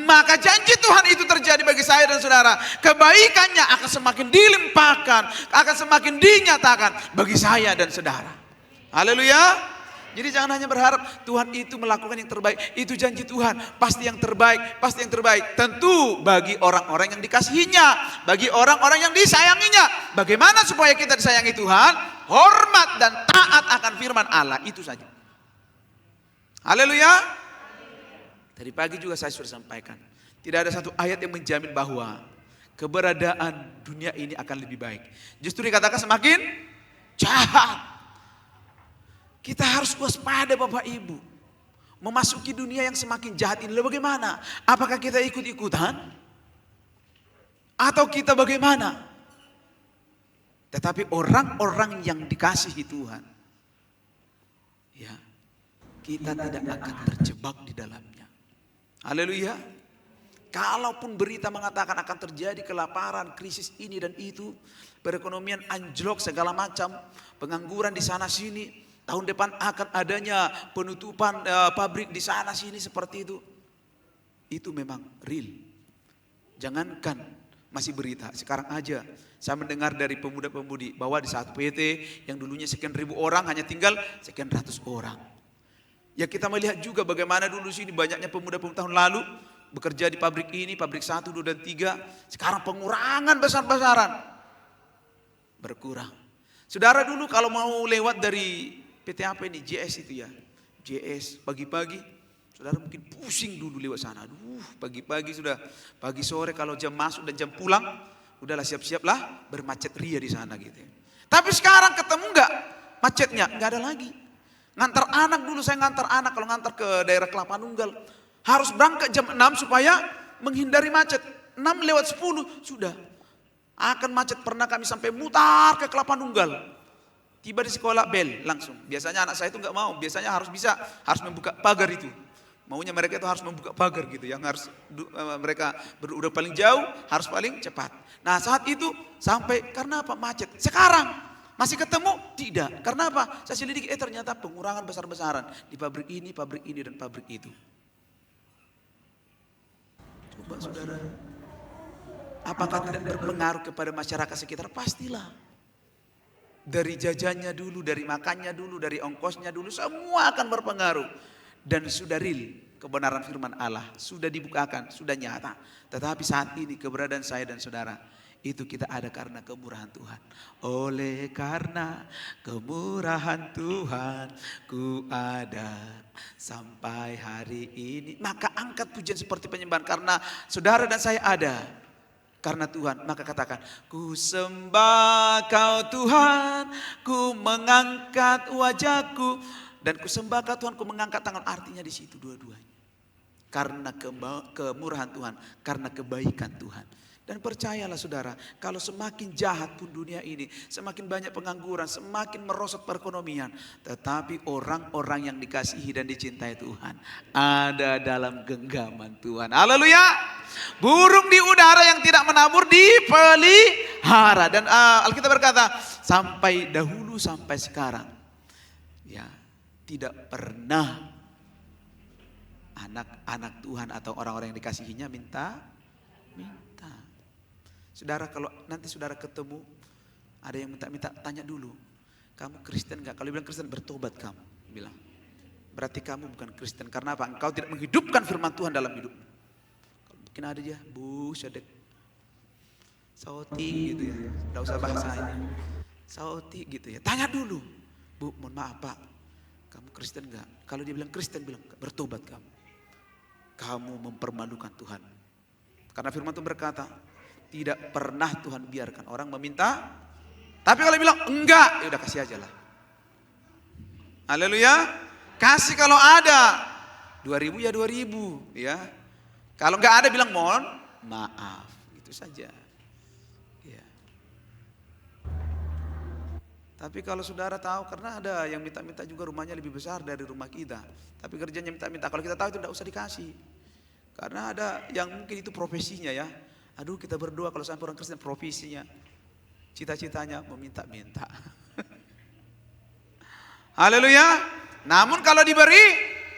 maka janji Tuhan itu terjadi bagi saya dan saudara. Kebaikannya akan semakin dilimpahkan, akan semakin dinyatakan bagi saya dan saudara. Haleluya. Jadi jangan hanya berharap Tuhan itu melakukan yang terbaik. Itu janji Tuhan. Pasti yang terbaik. Pasti yang terbaik. Tentu bagi orang-orang yang dikasihinya. Bagi orang-orang yang disayanginya. Bagaimana supaya kita disayangi Tuhan? Hormat dan taat akan firman Allah. Itu saja. Haleluya. Tadi pagi juga saya sudah sampaikan. Tidak ada satu ayat yang menjamin bahwa keberadaan dunia ini akan lebih baik. Justru dikatakan semakin jahat. Kita harus waspada Bapak Ibu. Memasuki dunia yang semakin jahat ini. Lalu bagaimana? Apakah kita ikut-ikutan? Atau kita bagaimana? Tetapi orang-orang yang dikasihi Tuhan, ya, kita tidak akan terjebak di dalamnya. Haleluya. Kalaupun berita mengatakan akan terjadi kelaparan, krisis ini dan itu, perekonomian anjlok segala macam, pengangguran di sana sini, tahun depan akan adanya penutupan pabrik di sana sini seperti itu. Itu memang real. Jangankan masih berita, sekarang aja saya mendengar dari pemuda-pemudi bahwa di satu PT yang dulunya sekian ribu orang hanya tinggal sekian ratus orang. Ya kita melihat juga bagaimana dulu sini banyaknya pemuda-pemuda tahun lalu bekerja di pabrik ini, pabrik 1, 2, dan 3. Sekarang pengurangan besar-besaran. Berkurang. Saudara dulu kalau mau lewat dari PT apa ini? JS itu ya. JS pagi-pagi. Saudara mungkin pusing dulu lewat sana. Aduh, pagi-pagi sudah. Pagi sore kalau jam masuk dan jam pulang. Udahlah siap-siaplah bermacet ria di sana gitu. Tapi sekarang ketemu enggak macetnya? Enggak ada lagi. Ngantar anak dulu, saya ngantar anak. Kalau ngantar ke daerah Kelapa Nunggal. Harus berangkat jam 6 supaya menghindari macet. 6 lewat 10 sudah. Akan macet, pernah kami sampai mutar ke Kelapa Nunggal. Tiba di sekolah bel langsung. Biasanya anak saya itu enggak mau. Biasanya harus membuka pagar itu. Maunya mereka itu harus membuka pagar gitu. Yang harus mereka udah paling jauh, harus paling cepat. Nah saat itu sampai karena apa? Macet. Sekarang masih ketemu? Tidak. Karena apa? Saya selidiki, ternyata pengurangan besar-besaran di pabrik ini, dan pabrik itu. Coba saudara, apakah tidak berpengaruh kepada masyarakat sekitar? Pastilah. Dari jajannya dulu, dari makannya dulu, dari ongkosnya dulu, semua akan berpengaruh. Dan sudah real kebenaran firman Allah, sudah dibukakan, sudah nyata. Tetapi saat ini keberadaan saya dan saudara, itu kita ada karena kemurahan Tuhan. Oleh karena kemurahan Tuhan, ku ada sampai hari ini. Maka angkat pujian seperti penyembahan, karena saudara dan saya ada. Karena Tuhan, maka katakan, ku sembah kau Tuhan, ku mengangkat wajahku, Dan kusembah Kau Tuhan, ku mengangkat tangan, artinya di situ dua-duanya. Karena kemurahan Tuhan, karena kebaikan Tuhan. Dan percayalah saudara, kalau semakin jahat pun dunia ini, semakin banyak pengangguran, semakin merosot perekonomian, tetapi orang-orang yang dikasihi dan dicintai Tuhan ada dalam genggaman Tuhan. Haleluya. Burung di udara yang tidak menabur dipelihara. Dan Alkitab berkata, sampai dahulu sampai sekarang, ya, tidak pernah anak-anak Tuhan atau orang-orang yang dikasihinya minta. Saudara, kalau nanti saudara ketemu ada yang minta, tanya dulu, kamu Kristen gak? Kalau bilang Kristen, bertobat kamu. Bilang, berarti kamu bukan Kristen. Karena apa? Engkau tidak menghidupkan firman Tuhan dalam hidup. Mungkin ada aja, bu, sadek, sauti gitu ya. Tidak usah bahasa ini. Sauti gitu ya. Tanya dulu, bu, mohon maaf Pak, kamu Kristen gak? Kalau dia bilang Kristen, bilang, bertobat kamu. Kamu mempermalukan Tuhan. Karena firman Tuhan berkata, tidak pernah Tuhan biarkan orang meminta. Tapi kalau bilang enggak, ya udah kasih aja lah. Haleluya. Kasih kalau ada. 2.000 ya 2.000 ya. Kalau enggak ada bilang mohon maaf. Itu saja. Ya. Tapi kalau saudara tahu, karena ada yang minta-minta juga rumahnya lebih besar dari rumah kita. Tapi kerjanya minta-minta. Kalau kita tahu itu tidak usah dikasih. Karena ada yang mungkin itu profesinya ya. Aduh, kita berdoa kalau sampai orang Kristen profesinya, cita-citanya meminta-minta. Haleluya. Namun kalau diberi,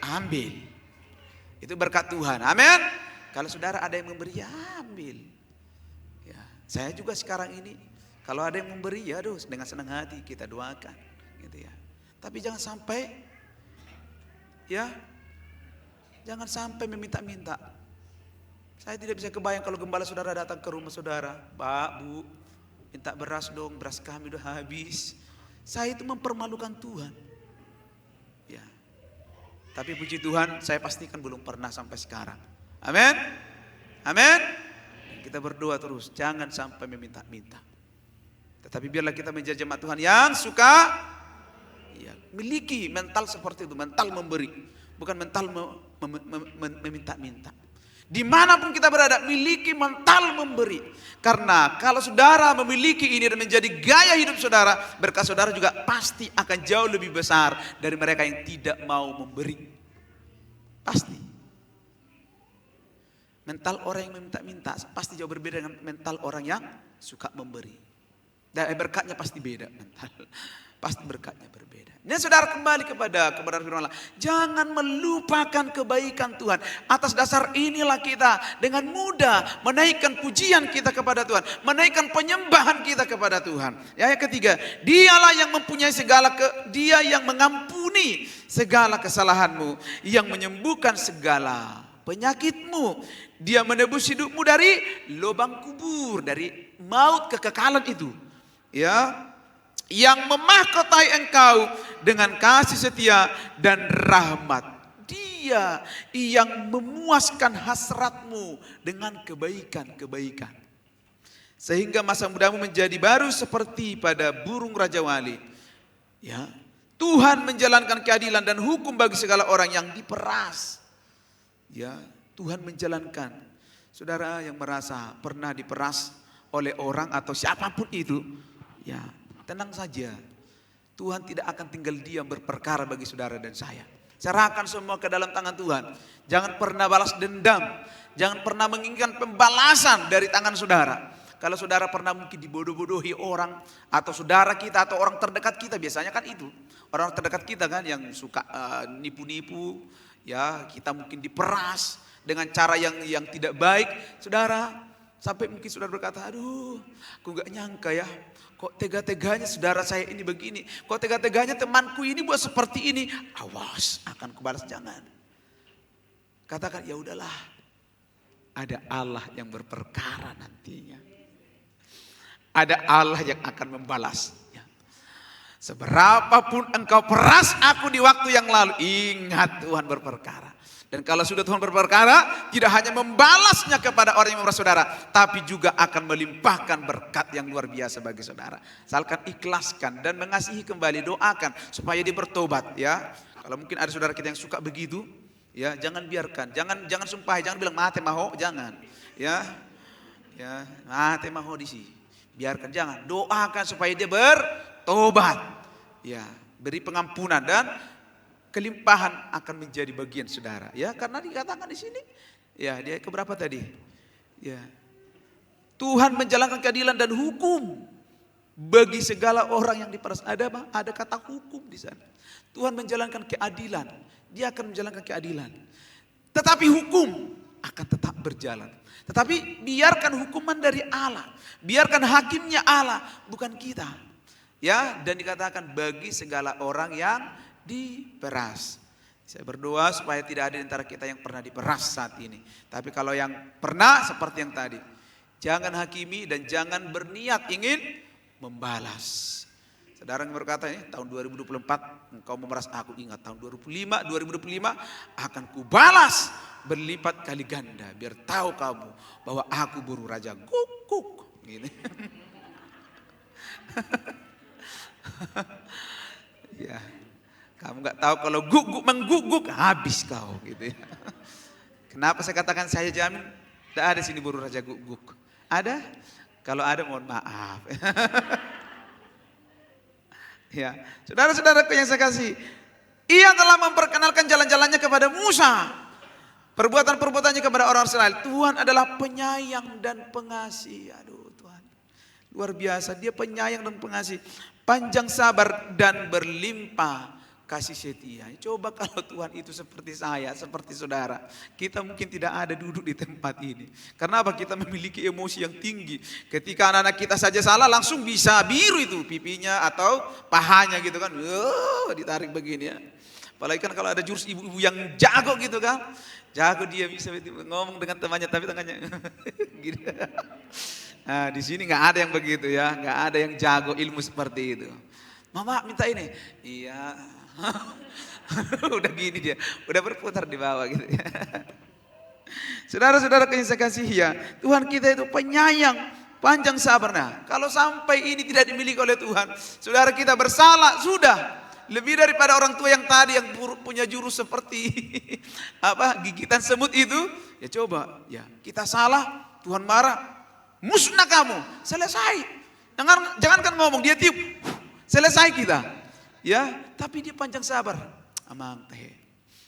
ambil. Itu berkat Tuhan. Amin. Kalau saudara ada yang memberi, ya ambil. Ya, saya juga sekarang ini, kalau ada yang memberi, ya aduh, dengan senang hati kita doakan. Gitu ya. Tapi jangan sampai, ya, jangan sampai meminta-minta. Saya tidak bisa kebayang kalau gembala saudara datang ke rumah saudara. Pak, Bu, minta beras dong, beras kami udah habis. Saya itu mempermalukan Tuhan. Ya. Tapi puji Tuhan, saya pastikan belum pernah sampai sekarang. Amin. Amin. Kita berdoa terus, jangan sampai meminta-minta. Tetapi biarlah kita menjadi jemaat Tuhan yang suka, ya, miliki mental seperti itu, mental memberi, bukan mental meminta-minta. Dimanapun kita berada, miliki mental memberi. Karena kalau saudara memiliki ini dan menjadi gaya hidup saudara, berkat saudara juga pasti akan jauh lebih besar dari mereka yang tidak mau memberi. Pasti. Mental orang yang meminta-minta pasti jauh berbeda dengan mental orang yang suka memberi. Dan berkatnya pasti beda mental. Pasti berkatnya berbeda. Ini saudara kembali kepada firman Allah. Jangan melupakan kebaikan Tuhan. Atas dasar inilah kita dengan mudah menaikkan pujian kita kepada Tuhan. Menaikkan penyembahan kita kepada Tuhan. Ya, yang ketiga, dialah yang mempunyai dia yang mengampuni segala kesalahanmu. Yang menyembuhkan segala penyakitmu. Dia menebus hidupmu dari lubang kubur. Dari maut kekekalan itu. Ya, yang memahkotai engkau dengan kasih setia dan rahmat. Dia yang memuaskan hasratmu dengan kebaikan-kebaikan. Sehingga masa mudamu menjadi baru seperti pada burung Raja Wali. Ya, Tuhan menjalankan keadilan dan hukum bagi segala orang yang diperas. Ya, Tuhan menjalankan. Saudara yang merasa pernah diperas oleh orang atau siapapun itu, ya, tenang saja, Tuhan tidak akan tinggal diam berperkara bagi saudara dan saya. Serahkan semua ke dalam tangan Tuhan. Jangan pernah balas dendam. Jangan pernah menginginkan pembalasan dari tangan saudara. Kalau saudara pernah mungkin dibodoh-bodohi orang, atau saudara kita, atau orang terdekat kita, biasanya kan itu. Orang terdekat kita kan yang suka nipu-nipu, ya, kita mungkin diperas dengan cara yang tidak baik. Saudara, sampai mungkin saudara berkata, aduh, aku gak nyangka ya. Kok tega-teganya saudara saya ini begini. Kok tega-teganya temanku ini buat seperti ini. Awas, akan kubalas, jangan. Katakan, ya udahlah. Ada Allah yang berperkara nantinya. Ada Allah yang akan membalasnya. Seberapapun engkau peras aku di waktu yang lalu, ingat Tuhan berperkara. Dan kalau sudah Tuhan berperkara, tidak hanya membalasnya kepada orang yang memeras saudara, tapi juga akan melimpahkan berkat yang luar biasa bagi saudara. Asalkan ikhlaskan dan mengasihi kembali, doakan supaya dia bertobat, ya. Kalau mungkin ada saudara kita yang suka begitu, ya jangan biarkan, jangan sumpahi, jangan bilang mate maho, jangan. Ya, mate maho di sini. Biarkan, jangan. Doakan supaya dia bertobat. Ya, beri pengampunan dan kelimpahan akan menjadi bagian saudara. Ya, karena dikatakan di sini, ya dia keberapa tadi? Ya, Tuhan menjalankan keadilan dan hukum bagi segala orang yang diperas. Ada kata hukum di sana. Tuhan menjalankan keadilan, Dia akan menjalankan keadilan. Tetapi hukum akan tetap berjalan. Tetapi biarkan hukuman dari Allah, biarkan hakimnya Allah, bukan kita. Ya, dan dikatakan bagi segala orang yang diperas. Saya berdoa supaya tidak ada di antara kita yang pernah diperas saat ini. Tapi kalau yang pernah seperti yang tadi, jangan hakimi dan jangan berniat ingin membalas. Saudara yang berkata ini tahun 2024 engkau memeras aku, ingat tahun 2025 akan kubalas berlipat kali ganda. Biar tahu kamu bahwa aku buru raja guguk. Gini. Ya, kamu nggak tahu kalau guguk mengguguk habis kau gitu ya. Kenapa saya katakan saya jamin tidak ada sini buru raja guguk? Ada? Kalau ada mohon maaf. Ya, saudara-saudaraku yang saya kasih, Ia telah memperkenalkan jalan-jalannya kepada Musa, perbuatan-perbuatannya kepada orang Israel. Tuhan adalah penyayang dan pengasih. Aduh Tuhan, luar biasa. Dia penyayang dan pengasih, panjang sabar dan berlimpah kasih setia. Coba kalau Tuhan itu seperti saya, seperti saudara, kita mungkin tidak ada duduk di tempat ini. Karena apa? Kita memiliki emosi yang tinggi. Ketika anak-anak kita saja salah langsung bisa biru itu pipinya atau pahanya gitu kan. Ditarik begini ya. Apalagi kan kalau ada jurus ibu-ibu yang jago gitu kan. Jago dia bisa ngomong dengan temannya tapi tangannya gitu. Nah, di sini nggak ada yang begitu ya, nggak ada yang jago ilmu seperti itu. Mama minta ini, iya. Udah gini dia, udah berputar di bawah gitu ya. Saudara-saudara yang saya kasih ya, Tuhan kita itu penyayang, panjang sabar. Nah, kalau sampai ini tidak dimiliki oleh Tuhan, saudara kita bersalah sudah. Lebih daripada orang tua yang tadi yang punya jurus seperti gigitan semut itu, ya coba ya kita salah, Tuhan marah, musnah kamu, selesai. Jangankan ngomong, dia tiup, selesai kita. Ya, tapi dia panjang sabar. Amang teh.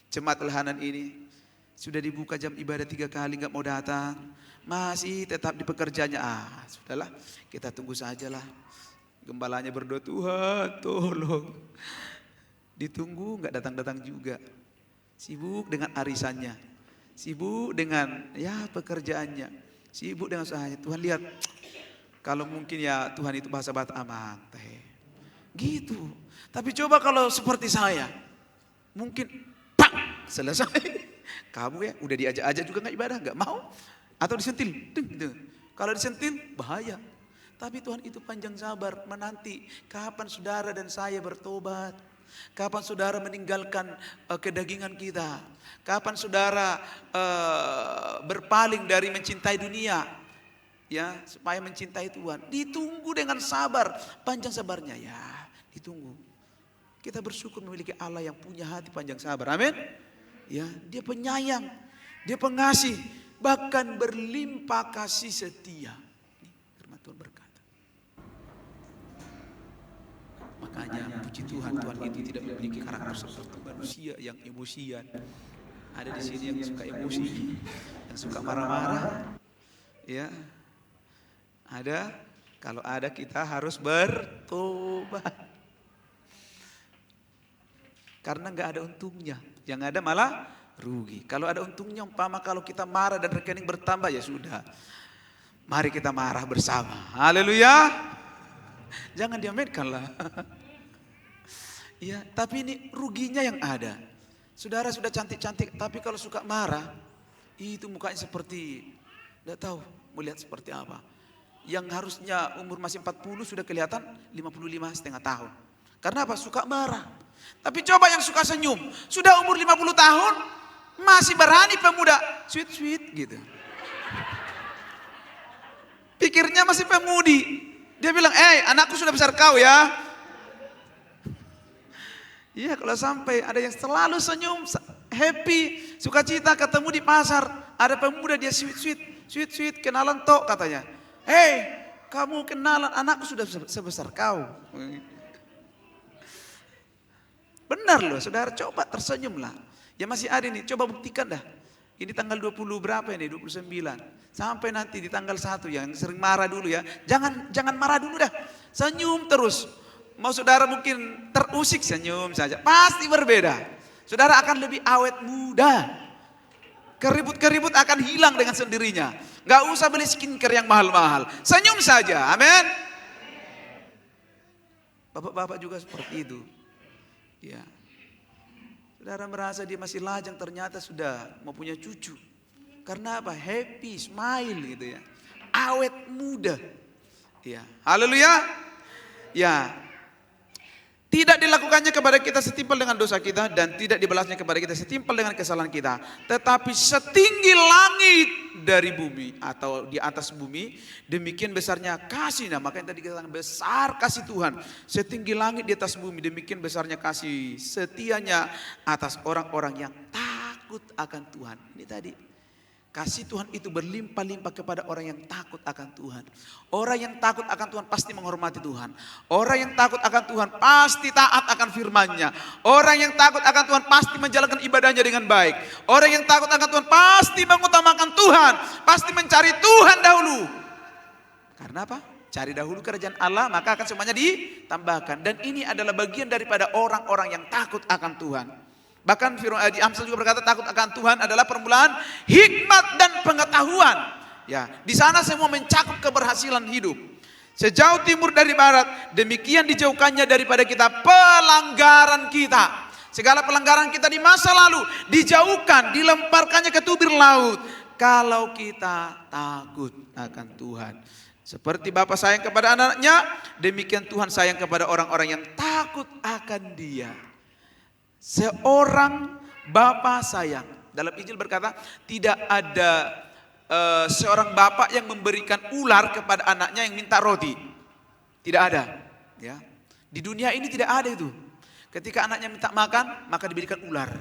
Jemaat Elhanan ini sudah dibuka jam ibadah 3 kali nggak mau datang, masih tetap di pekerjaannya. Sudahlah, kita tunggu sajalah. Gembalanya berdoa, Tuhan tolong. Ditunggu nggak datang-datang juga. Sibuk dengan arisannya, sibuk dengan pekerjaannya, sibuk dengan usahanya. Tuhan lihat, kalau mungkin ya Tuhan itu bahasa bata amang teh. Gitu. Tapi coba kalau seperti saya, mungkin selesai. Kamu ya udah diajak-ajak juga nggak ibadah, nggak mau, atau disentil. Kalau disentil bahaya. Tapi Tuhan itu panjang sabar menanti kapan saudara dan saya bertobat, kapan saudara meninggalkan kedagingan kita, kapan saudara berpaling dari mencintai dunia, ya supaya mencintai Tuhan. Ditunggu dengan sabar, panjang sabarnya ya, ditunggu. Kita bersyukur memiliki Allah yang punya hati panjang sabar. Amin. Ya, Dia penyayang, Dia pengasih, bahkan berlimpah kasih setia. Ini firman Tuhan berkata. Makanya puji Tuhan, Tuhan itu tidak memiliki karakter seperti manusia yang emosian. Ada di sini yang suka emosi, yang suka marah-marah. Ya. Ada, kalau ada kita harus bertobat. Karena nggak ada untungnya, yang ada malah rugi. Kalau ada untungnya, umpama kalau kita marah dan rekening bertambah ya sudah. Mari kita marah bersama. Haleluya. Jangan diaminkan lah. Ya, tapi ini ruginya yang ada. Saudara sudah cantik-cantik, tapi kalau suka marah, itu mukanya seperti, tidak tahu melihat seperti apa. Yang harusnya umur masih 40 sudah kelihatan 55,5 tahun. Karena apa? Suka marah. Tapi coba yang suka senyum, sudah umur 50 tahun, masih berani pemuda, sweet gitu. Pikirnya masih pemudi. Dia bilang, anakku sudah besar kau ya. Iya, kalau sampai ada yang selalu senyum, happy, sukacita ketemu di pasar, ada pemuda dia sweet, kenalan tok katanya. Hei, kamu kenalan, anakku sudah sebesar kau. Benar loh, saudara, coba tersenyumlah. Ya masih ada nih, coba buktikan dah. Ini tanggal 20 berapa ini? 29. Sampai nanti di tanggal 1 yang sering marah dulu ya. Jangan marah dulu dah. Senyum terus. Mau saudara mungkin terusik, senyum saja. Pasti berbeda. Saudara akan lebih awet muda. Keribut-keribut akan hilang dengan sendirinya. Gak usah beli skincare yang mahal-mahal. Senyum saja, amin. Bapak-bapak juga seperti itu. Ya. Saudara merasa dia masih lajang, ternyata sudah mau punya cucu. Karena apa? Happy, smile gitu ya. Awet muda. Ya. Haleluya. Ya. Tidak dilakukannya kepada kita setimpal dengan dosa kita dan tidak dibalasnya kepada kita setimpal dengan kesalahan kita. Tetapi setinggi langit dari bumi atau di atas bumi, demikian besarnya kasihnya. Makanya tadi kita katakan besar kasih Tuhan. Setinggi langit di atas bumi, demikian besarnya kasih setianya atas orang-orang yang takut akan Tuhan. Ini tadi. Kasih Tuhan itu berlimpah-limpah kepada orang yang takut akan Tuhan. Orang yang takut akan Tuhan pasti menghormati Tuhan. Orang yang takut akan Tuhan pasti taat akan firman-Nya. Orang yang takut akan Tuhan pasti menjalankan ibadahnya dengan baik. Orang yang takut akan Tuhan pasti mengutamakan Tuhan. Pasti mencari Tuhan dahulu. Karena apa? Cari dahulu kerajaan Allah, maka akan semuanya ditambahkan. Dan ini adalah bagian daripada orang-orang yang takut akan Tuhan. Bahkan di Amsal juga berkata takut akan Tuhan adalah permulaan hikmat dan pengetahuan. Ya, di sana semua mencakup keberhasilan hidup. Sejauh timur dari barat, demikian dijauhkannya daripada kita pelanggaran kita. Segala pelanggaran kita di masa lalu dijauhkan, dilemparkannya ke tubir laut. Kalau kita takut akan Tuhan. Seperti Bapa sayang kepada anaknya, demikian Tuhan sayang kepada orang-orang yang takut akan Dia. Seorang bapa sayang. Dalam Injil berkata tidak ada seorang bapak yang memberikan ular kepada anaknya yang minta roti. Tidak ada. Ya. Di dunia ini tidak ada itu. Ketika anaknya minta makan, maka diberikan ular.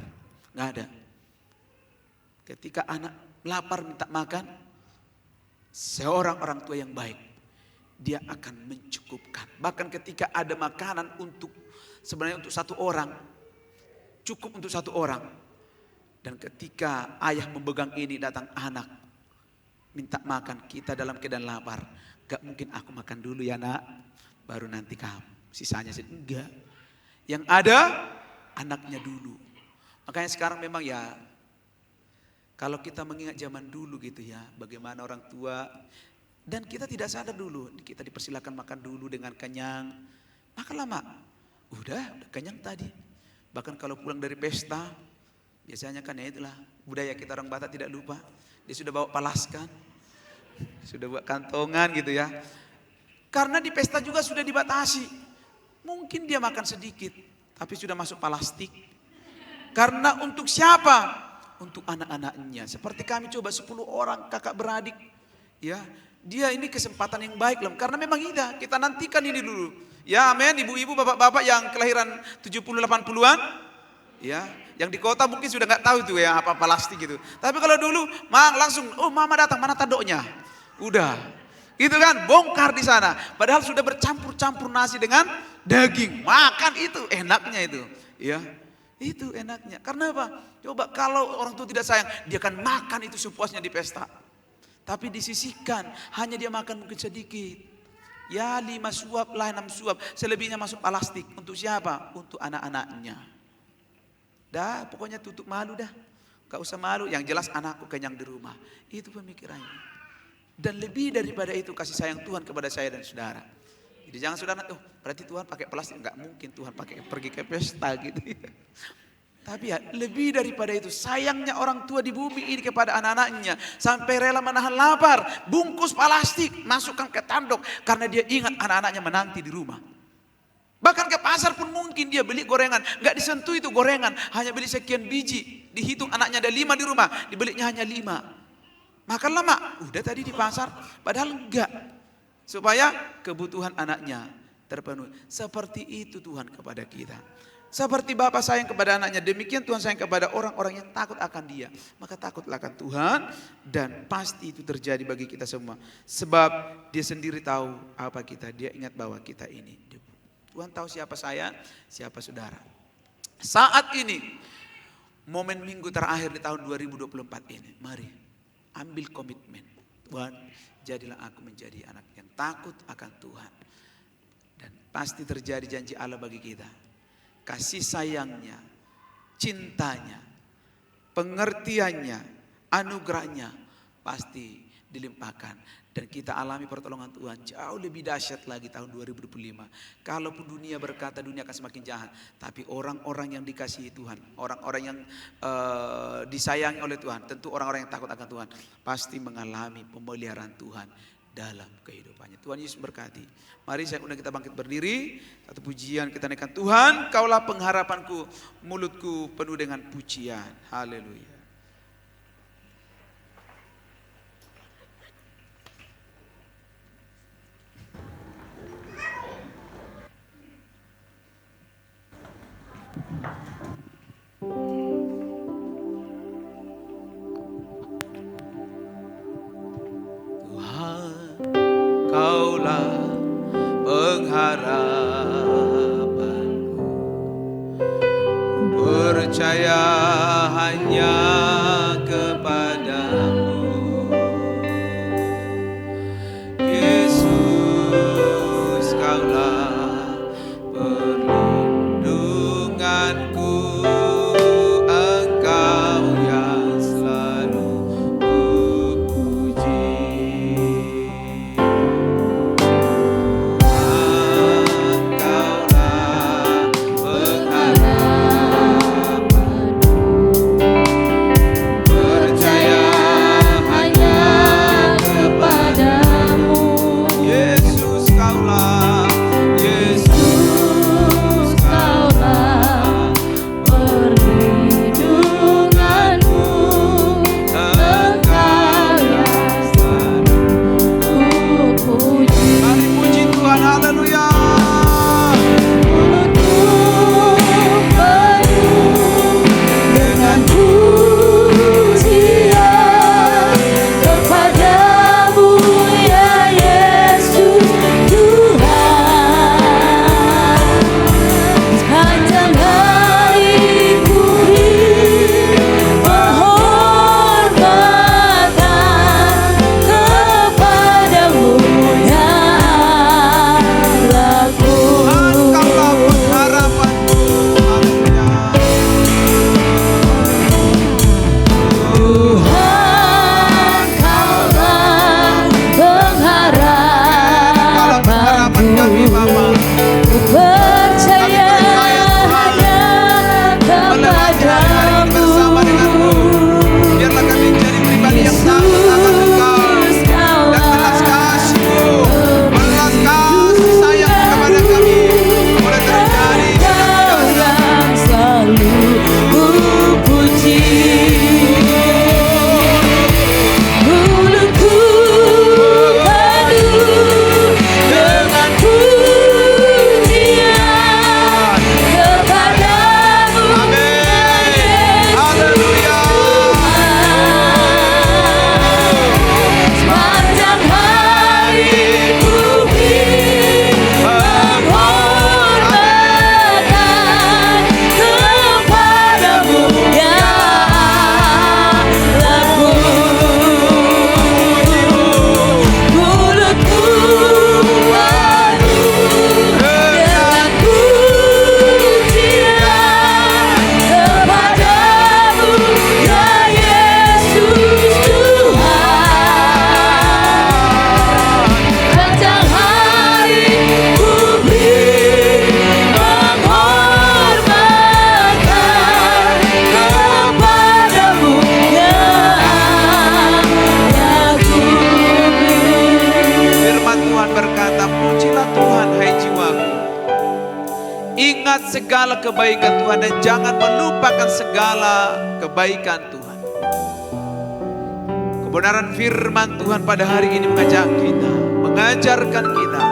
Nggak ada. Ketika anak lapar minta makan, seorang orang tua yang baik, dia akan mencukupkan. Bahkan ketika ada makanan sebenarnya untuk satu orang, cukup untuk satu orang. Dan ketika ayah memegang ini, datang anak minta makan, kita dalam keadaan lapar. Gak mungkin aku makan dulu ya nak, baru nanti kamu. Sisanya enggak. Yang ada anaknya dulu. Makanya sekarang memang ya, kalau kita mengingat zaman dulu gitu ya, bagaimana orang tua, dan kita tidak sadar dulu, kita dipersilakan makan dulu dengan kenyang. Makan lama, udah kenyang tadi. Bahkan kalau pulang dari pesta, biasanya kan ya itulah budaya kita orang Batak tidak lupa. Dia sudah bawa palaskan, sudah bawa kantongan gitu ya. Karena di pesta juga sudah dibatasi. Mungkin dia makan sedikit, tapi sudah masuk plastik. Karena untuk siapa? Untuk anak-anaknya. Seperti kami coba 10 orang kakak beradik. Ya, dia ini kesempatan yang baik loh. Karena memang kita nantikan ini dulu. Ya amin, ibu-ibu, bapak-bapak yang kelahiran 70-80-an. Ya, yang di kota mungkin sudah gak tahu tuh ya apa plastik gitu. Tapi kalau dulu langsung, oh mama datang, mana tadoknya? Udah, gitu kan, bongkar di sana. Padahal sudah bercampur-campur nasi dengan daging. Makan itu, enaknya itu. Ya, itu enaknya. Karena apa? Coba kalau orang tua tidak sayang, dia akan makan itu sepuasnya di pesta. Tapi disisihkan, hanya dia makan mungkin sedikit. Ya 5 suap lah 6 suap. Selebihnya masuk plastik. Untuk siapa? Untuk anak-anaknya. Dah pokoknya tutup malu dah. Gak usah malu. Yang jelas anakku kenyang di rumah. Itu pemikirannya. Dan lebih daripada itu kasih sayang Tuhan kepada saya dan saudara. Jadi jangan saudara, berarti Tuhan pakai plastik. Gak mungkin Tuhan pergi ke pesta gitu. Tapi ya lebih daripada itu, sayangnya orang tua di bumi ini kepada anak-anaknya. Sampai rela menahan lapar, bungkus plastik, masukkan ke tanduk. Karena dia ingat anak-anaknya menanti di rumah. Bahkan ke pasar pun mungkin dia beli gorengan. Gak disentuh itu gorengan, hanya beli sekian biji. Dihitung anaknya ada 5 di rumah, dibelinya hanya 5. Makan lama, udah tadi di pasar. Padahal enggak. Supaya kebutuhan anaknya terpenuhi. Seperti itu Tuhan kepada kita. Seperti Bapa sayang kepada anaknya, demikian Tuhan sayang kepada orang-orang yang takut akan Dia. Maka takutlah akan Tuhan, dan pasti itu terjadi bagi kita semua. Sebab Dia sendiri tahu apa kita, Dia ingat bahwa kita ini debu. Tuhan tahu siapa saya, siapa saudara. Saat ini, momen minggu terakhir di tahun 2024 ini, mari ambil komitmen. Tuhan, jadilah aku menjadi anak yang takut akan Tuhan. Dan pasti terjadi janji Allah bagi kita. Kasih sayangnya, cintanya, pengertiannya, anugerahnya pasti dilimpahkan. Dan kita alami pertolongan Tuhan jauh lebih dahsyat lagi tahun 2025. Kalaupun dunia berkata dunia akan semakin jahat, tapi orang-orang yang dikasihi Tuhan, orang-orang yang disayangi oleh Tuhan, tentu orang-orang yang takut akan Tuhan, pasti mengalami pemeliharaan Tuhan dalam kehidupannya. Tuhan Yesus berkati. Mari saya undang kita bangkit berdiri. Satu pujian kita naikkan. Tuhan, Kaulah pengharapanku, mulutku penuh dengan pujian. Haleluya. Kaulah pengharapanku, percaya hanya kepadamu. Yesus, Kaulah perlindunganku, Engkau yang selalu kupuji. Ingat segala kebaikan Tuhan dan jangan melupakan segala kebaikan Tuhan. Kebenaran firman Tuhan pada hari ini mengajak kita, mengajarkan kita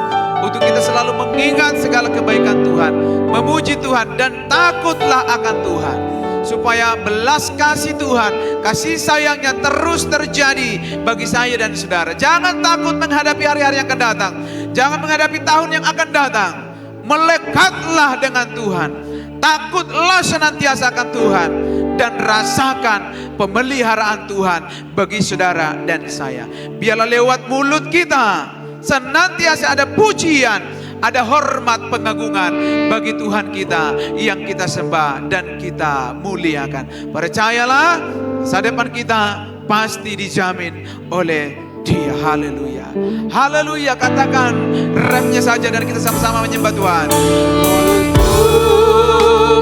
untuk kita selalu mengingat segala kebaikan Tuhan, memuji Tuhan dan takutlah akan Tuhan, supaya belas kasih Tuhan, kasih sayangnya terus terjadi bagi saya dan saudara. Jangan takut menghadapi hari-hari yang akan datang, jangan menghadapi tahun yang akan datang. Melekatlah dengan Tuhan, takutlah senantiasa akan Tuhan, dan rasakan pemeliharaan Tuhan bagi saudara dan saya. Biarlah lewat mulut kita senantiasa ada pujian, ada hormat pengagungan bagi Tuhan kita yang kita sembah dan kita muliakan. Percayalah, masa depan kita pasti dijamin oleh Dia. Haleluya, haleluya. Katakan refnya saja dan kita sama-sama menyembah Tuhan. Mulutku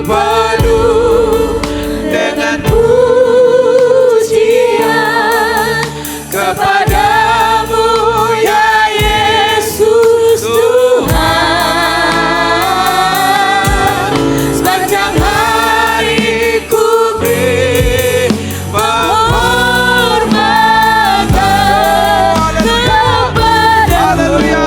penuh dengan pujian kepadamu ya Yesus Tuhan. Sepanjang hari ku beri penghormatan kepadamu ya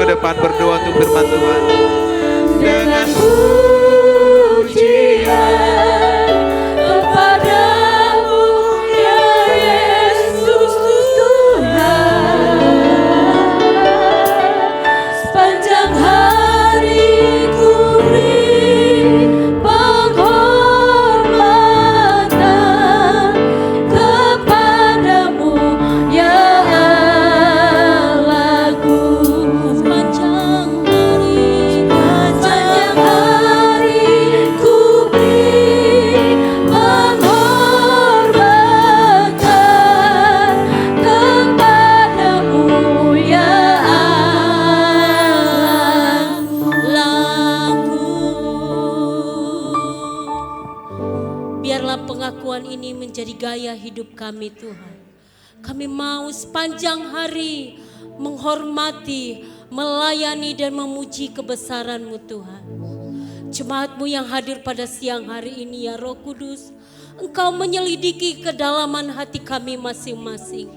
depan berdoa untuk firman Tuhan. Dengan pujian kepadamu ya Yesus Tuhan, sepanjang hari ku beri penghormatan kepadamu ya Allahku. Sepanjang hari biarlah pengakuan ini menjadi gaya hidup kami Tuhan. Kami mau sepanjang hari menghormati, melayani dan memuji kebesaran-Mu Tuhan. Jemaat-Mu yang hadir pada siang hari ini ya Roh Kudus, Engkau menyelidiki kedalaman hati kami masing-masing.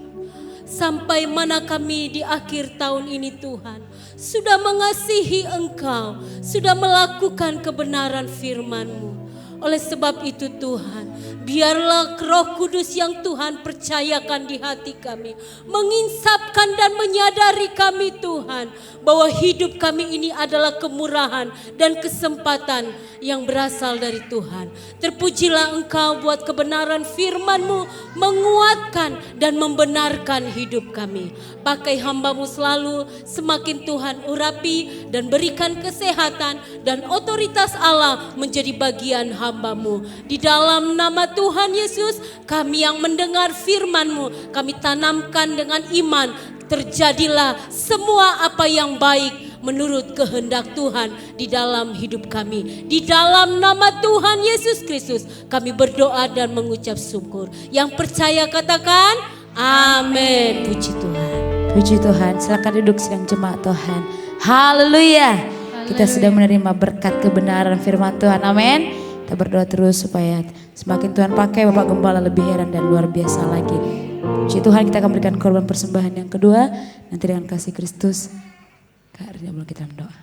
Sampai mana kami di akhir tahun ini Tuhan sudah mengasihi Engkau, sudah melakukan kebenaran firman-Mu. Oleh sebab itu Tuhan, biarlah Roh Kudus yang Tuhan percayakan di hati kami menginsapkan dan menyadari kami Tuhan bahwa hidup kami ini adalah kemurahan dan kesempatan yang berasal dari Tuhan. Terpujilah Engkau buat kebenaran firman-Mu menguatkan dan membenarkan hidup kami. Pakai hamba-Mu selalu, semakin Tuhan urapi dan berikan kesehatan dan otoritas Allah menjadi bagian hamba-Mu. Di dalam nama Tuhan Yesus, kami yang mendengar firman-Mu, kami tanamkan dengan iman, terjadilah semua apa yang baik menurut kehendak Tuhan di dalam hidup kami. Di dalam nama Tuhan Yesus Kristus kami berdoa dan mengucap syukur. Yang percaya katakan amin. Puji Tuhan. Puji Tuhan, silakan duduk sidang jemaat Tuhan. Haleluya. Kita sudah menerima berkat kebenaran firman Tuhan. Amin. Kita berdoa terus supaya semakin Tuhan pakai Bapak Gembala lebih heran dan luar biasa lagi. Puji Tuhan, kita akan berikan korban persembahan yang kedua. Nanti dengan kasih Kristus, Kak Rina boleh kita berdoa.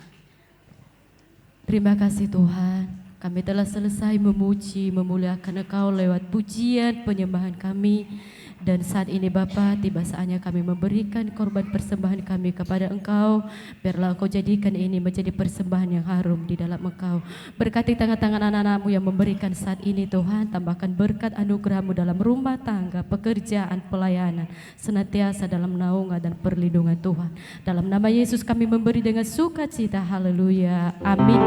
Terima kasih Tuhan, kami telah selesai memuji, memuliakan Engkau lewat pujian, penyembahan kami. Dan saat ini Bapa, tiba saatnya kami memberikan korban persembahan kami kepada Engkau. Biarlah Engkau jadikan ini menjadi persembahan yang harum di dalam Engkau. Berkati tangan-tangan anak-anak-Mu yang memberikan saat ini Tuhan. Tambahkan berkat anugerah-Mu dalam rumah tangga, pekerjaan, pelayanan. Senantiasa dalam naungan dan perlindungan Tuhan. Dalam nama Yesus kami memberi dengan sukacita. Haleluya. Amin.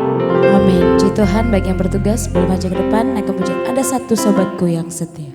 Amin. Puji Tuhan, bagi yang bertugas boleh maju ke depan. Naik kemudian ada satu sobatku yang setia.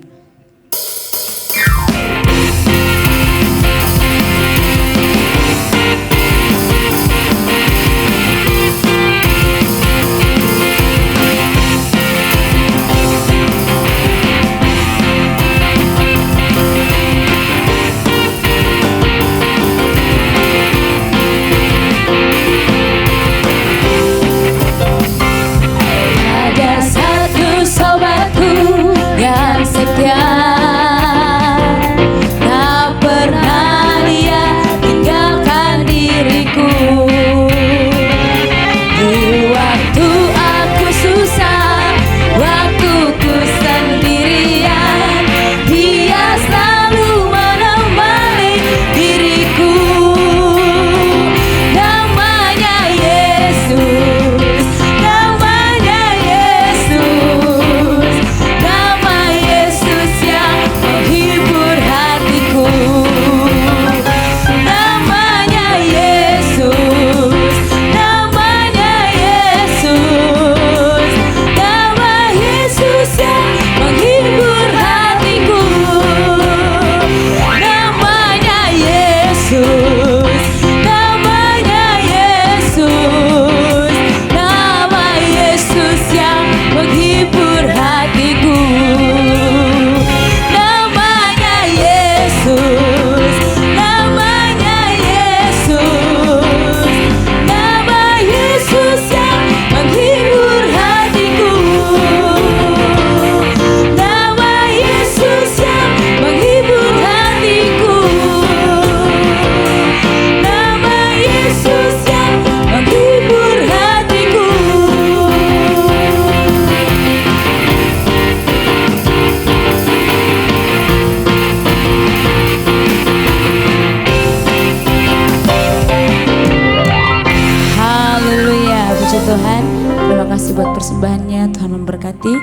Buat persembahannya, Tuhan memberkati.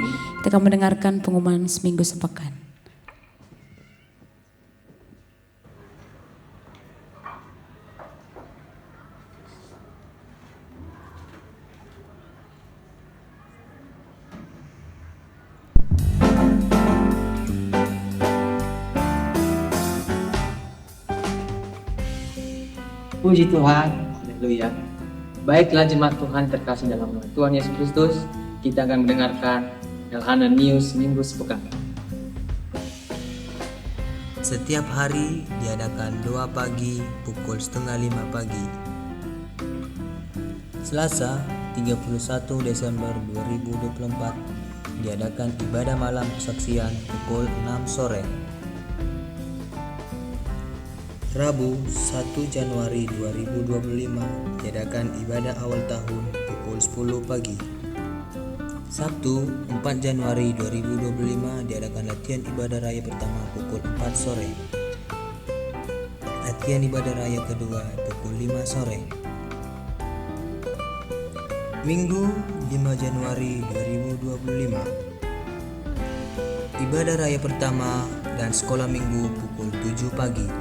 Kita akan mendengarkan pengumuman seminggu sepekan. Puji Tuhan, haleluya. Baiklah jemaat Tuhan terkasih dalam nama Tuhan Yesus Kristus, kita akan mendengarkan Elhana News Minggu sepekan. Setiap hari diadakan doa pagi pukul 4:30 pagi. Selasa 31 Desember 2024 diadakan ibadah malam kesaksian pukul 6 sore. Rabu 1 Januari 2025 diadakan ibadah awal tahun pukul 10 pagi. Sabtu 4 Januari 2025 diadakan latihan ibadah raya pertama pukul 4 sore. Latihan ibadah raya kedua pukul 5 sore. Minggu 5 Januari 2025 ibadah raya pertama dan sekolah minggu pukul 7 pagi.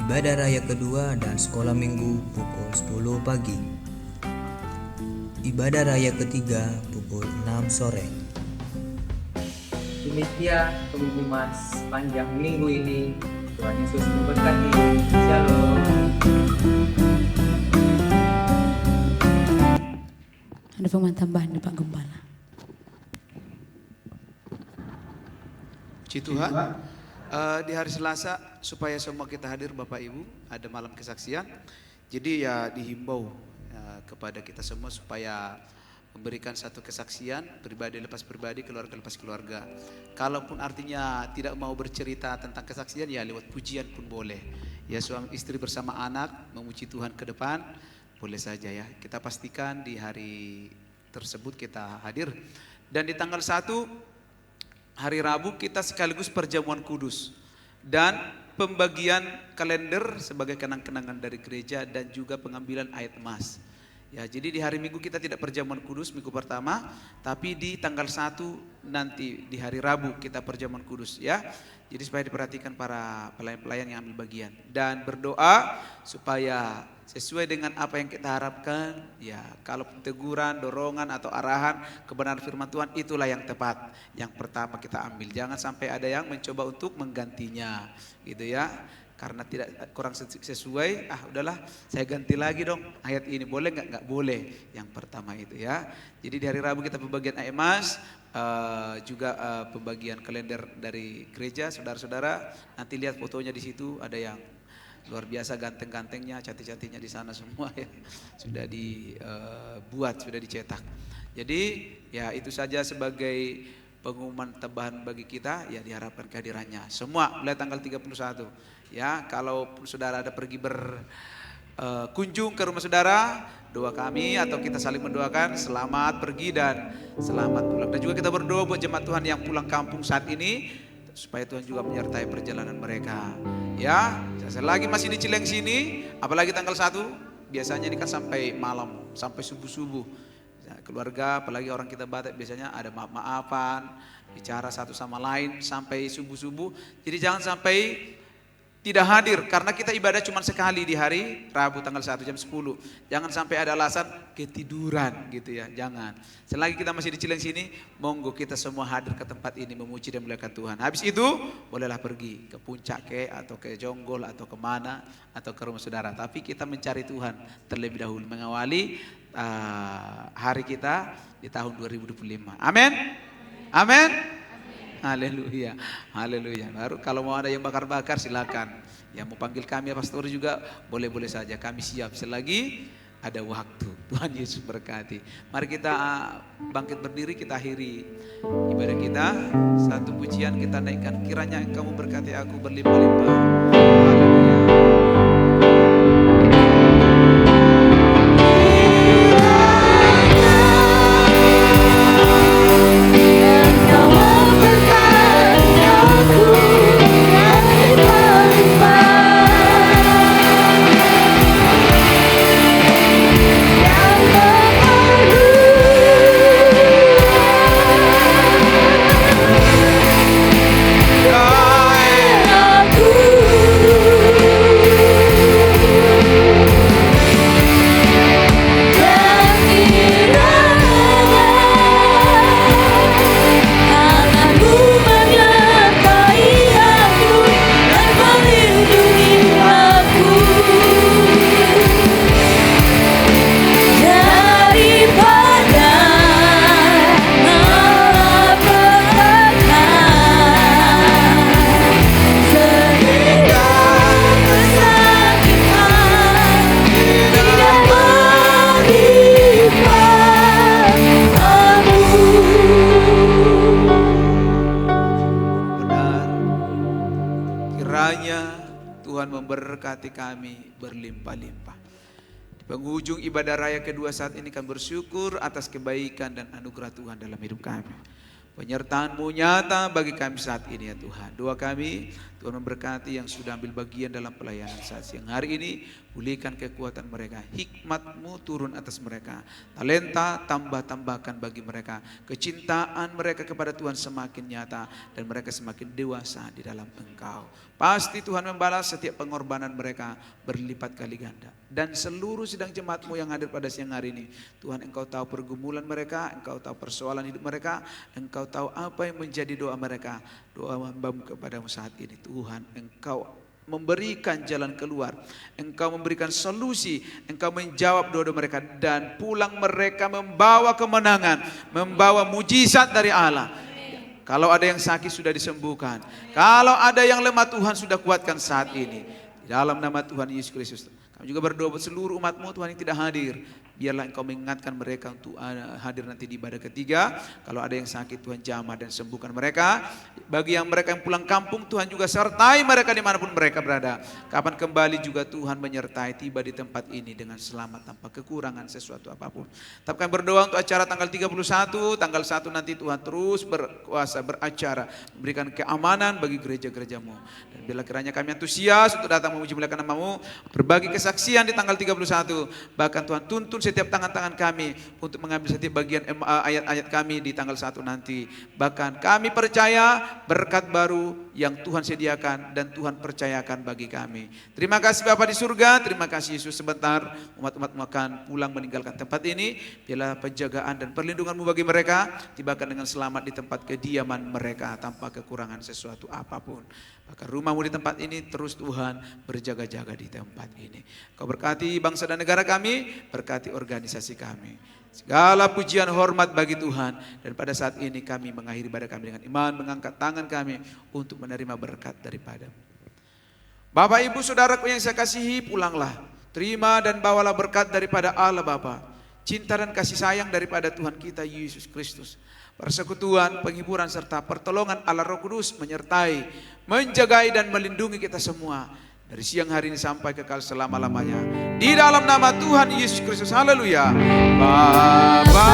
Ibadah raya kedua dan sekolah minggu pukul 10 pagi. Ibadah raya ketiga pukul 6 sore. Demikian pengumuman sepanjang minggu ini. Tuhan Yesus memberkati. Shalom. Ada pemain tambahan di Pak Gembala. Puji Tuhan. Di hari Selasa supaya semua kita hadir Bapak Ibu, ada malam kesaksian. Jadi ya dihimbau kepada kita semua supaya memberikan satu kesaksian pribadi lepas pribadi, keluarga lepas keluarga. Kalaupun artinya tidak mau bercerita tentang kesaksian, ya lewat pujian pun boleh. Ya suami istri bersama anak memuji Tuhan ke depan, boleh saja ya. Kita pastikan di hari tersebut kita hadir. Dan di tanggal 1 hari Rabu kita sekaligus perjamuan kudus dan pembagian kalender sebagai kenang-kenangan dari gereja dan juga pengambilan ayat emas. Ya, jadi di hari Minggu kita tidak perjamuan kudus minggu pertama, tapi di tanggal 1 nanti di hari Rabu kita perjamuan kudus ya. Jadi supaya diperhatikan para pelayan-pelayan yang ambil bagian dan berdoa supaya sesuai dengan apa yang kita harapkan. Ya, kalau teguran, dorongan atau arahan kebenaran firman Tuhan itulah yang tepat. Yang pertama kita ambil. Jangan sampai ada yang mencoba untuk menggantinya, gitu ya. Karena tidak kurang sesuai, udahlah saya ganti lagi dong ayat ini, boleh nggak? Nggak boleh. Yang pertama itu ya. Jadi di hari Rabu kita pembagian ayat emas, juga pembagian kalender dari gereja, saudara-saudara. Nanti lihat fotonya di situ, ada yang luar biasa ganteng-gantengnya, cantik-cantiknya di sana semua ya. Sudah dibuat, sudah dicetak. Jadi ya itu saja sebagai pengumuman tambahan bagi kita, ya diharapkan kehadirannya semua mulai tanggal 31. Ya, kalau saudara ada pergi berkunjung ke rumah saudara, doa kami atau kita saling mendoakan selamat pergi dan selamat pulang. Dan juga kita berdoa buat jemaat Tuhan yang pulang kampung saat ini supaya Tuhan juga menyertai perjalanan mereka. Ya, selagi masih di Cileng sini, apalagi tanggal 1, biasanya ini kan sampai malam, sampai subuh-subuh. Keluarga, apalagi orang kita Batak biasanya ada maaf-maafan, bicara satu sama lain sampai subuh-subuh. Jadi jangan sampai tidak hadir karena kita ibadah cuma sekali di hari Rabu tanggal 1 jam 10. Jangan sampai ada alasan ketiduran gitu ya, jangan. Selagi kita masih di Cileng sini, monggo kita semua hadir ke tempat ini memuji dan memuliakan Tuhan. Habis itu bolehlah pergi ke puncak atau ke Jonggol atau kemana atau ke rumah saudara. Tapi kita mencari Tuhan terlebih dahulu, mengawali hari kita di tahun 2025. Amin. Amin. Haleluya, haleluya. Baru kalau mau ada yang bakar-bakar silakan. Yang mau panggil kami pastor juga boleh-boleh saja. Kami siap selagi ada waktu. Tuhan Yesus berkati. Mari kita bangkit berdiri, kita akhiri ibadah kita. Satu pujian kita naikkan. Kiranya Engkau memberkati aku berlimpah-limpah. Haleluya. Aku berkati kami berlimpah-limpah. Di penghujung ibadah raya kedua saat ini kami bersyukur atas kebaikan dan anugerah Tuhan dalam hidup kami. Penyertaan-Mu nyata bagi kami saat ini ya Tuhan. Doa kami, Tuhan memberkati yang sudah ambil bagian dalam pelayanan saat siang hari ini. Pulihkan kekuatan mereka, hikmat-Mu turun atas mereka. Talenta tambah-tambahkan bagi mereka. Kecintaan mereka kepada Tuhan semakin nyata dan mereka semakin dewasa di dalam Engkau. Pasti Tuhan membalas setiap pengorbanan mereka berlipat kali ganda. Dan seluruh sidang jemaat-Mu yang hadir pada siang hari ini, Tuhan Engkau tahu pergumulan mereka, Engkau tahu persoalan hidup mereka, Engkau tahu apa yang menjadi doa mereka. Doa hamba-Mu kepadamu saat ini, Tuhan Engkau memberikan jalan keluar, Engkau memberikan solusi, Engkau menjawab doa-doa mereka, dan pulang mereka membawa kemenangan, membawa mujizat dari Allah. Kalau ada yang sakit sudah disembuhkan, kalau ada yang lemah Tuhan sudah kuatkan saat ini. Di dalam nama Tuhan Yesus Kristus. Kami juga berdoa buat seluruh umat-Mu Tuhan yang tidak hadir. Biarlah Engkau mengingatkan mereka untuk hadir nanti di ibadah ketiga. Kalau ada yang sakit Tuhan jamah dan sembuhkan mereka. Bagi yang mereka yang pulang kampung Tuhan juga sertai mereka dimanapun mereka berada. Kapan kembali juga Tuhan menyertai tiba di tempat ini dengan selamat tanpa kekurangan sesuatu apapun. Tapi kami berdoa untuk acara tanggal 31, tanggal 1 nanti Tuhan terus berkuasa beracara. Memberikan keamanan bagi gereja-gereja-Mu. Dan bila kiranya kami antusias untuk datang memuji muliakan nama-Mu. Berbagi kesaksian di tanggal 31. Bahkan Tuhan tuntun setiap tangan-tangan kami untuk mengambil setiap bagian ayat-ayat kami di tanggal 1 nanti. Bahkan kami percaya berkat baru yang Tuhan sediakan dan Tuhan percayakan bagi kami. Terima kasih Bapa di surga, terima kasih Yesus. Sebentar umat-umat akan pulang meninggalkan tempat ini. Biarlah penjagaan dan perlindungan-Mu bagi mereka, tibakan dengan selamat di tempat kediaman mereka tanpa kekurangan sesuatu apapun. Bahkan rumah-Mu di tempat ini terus Tuhan berjaga-jaga di tempat ini. Kau berkati bangsa dan negara kami, berkati organisasi kami. Segala pujian hormat bagi Tuhan. Dan pada saat ini kami mengakhiri ibadah kami dengan iman, mengangkat tangan kami untuk menerima berkat daripada-Mu. Bapak Ibu Saudaraku yang saya kasihi, pulanglah. Terima dan bawalah berkat daripada Allah Bapa, cinta dan kasih sayang daripada Tuhan kita Yesus Kristus, persekutuan, penghiburan serta pertolongan Allah Roh Kudus menyertai, menjagai dan melindungi kita semua dari siang hari ini sampai kekal selama-lamanya. Di dalam nama Tuhan Yesus Kristus. Haleluya. Bapa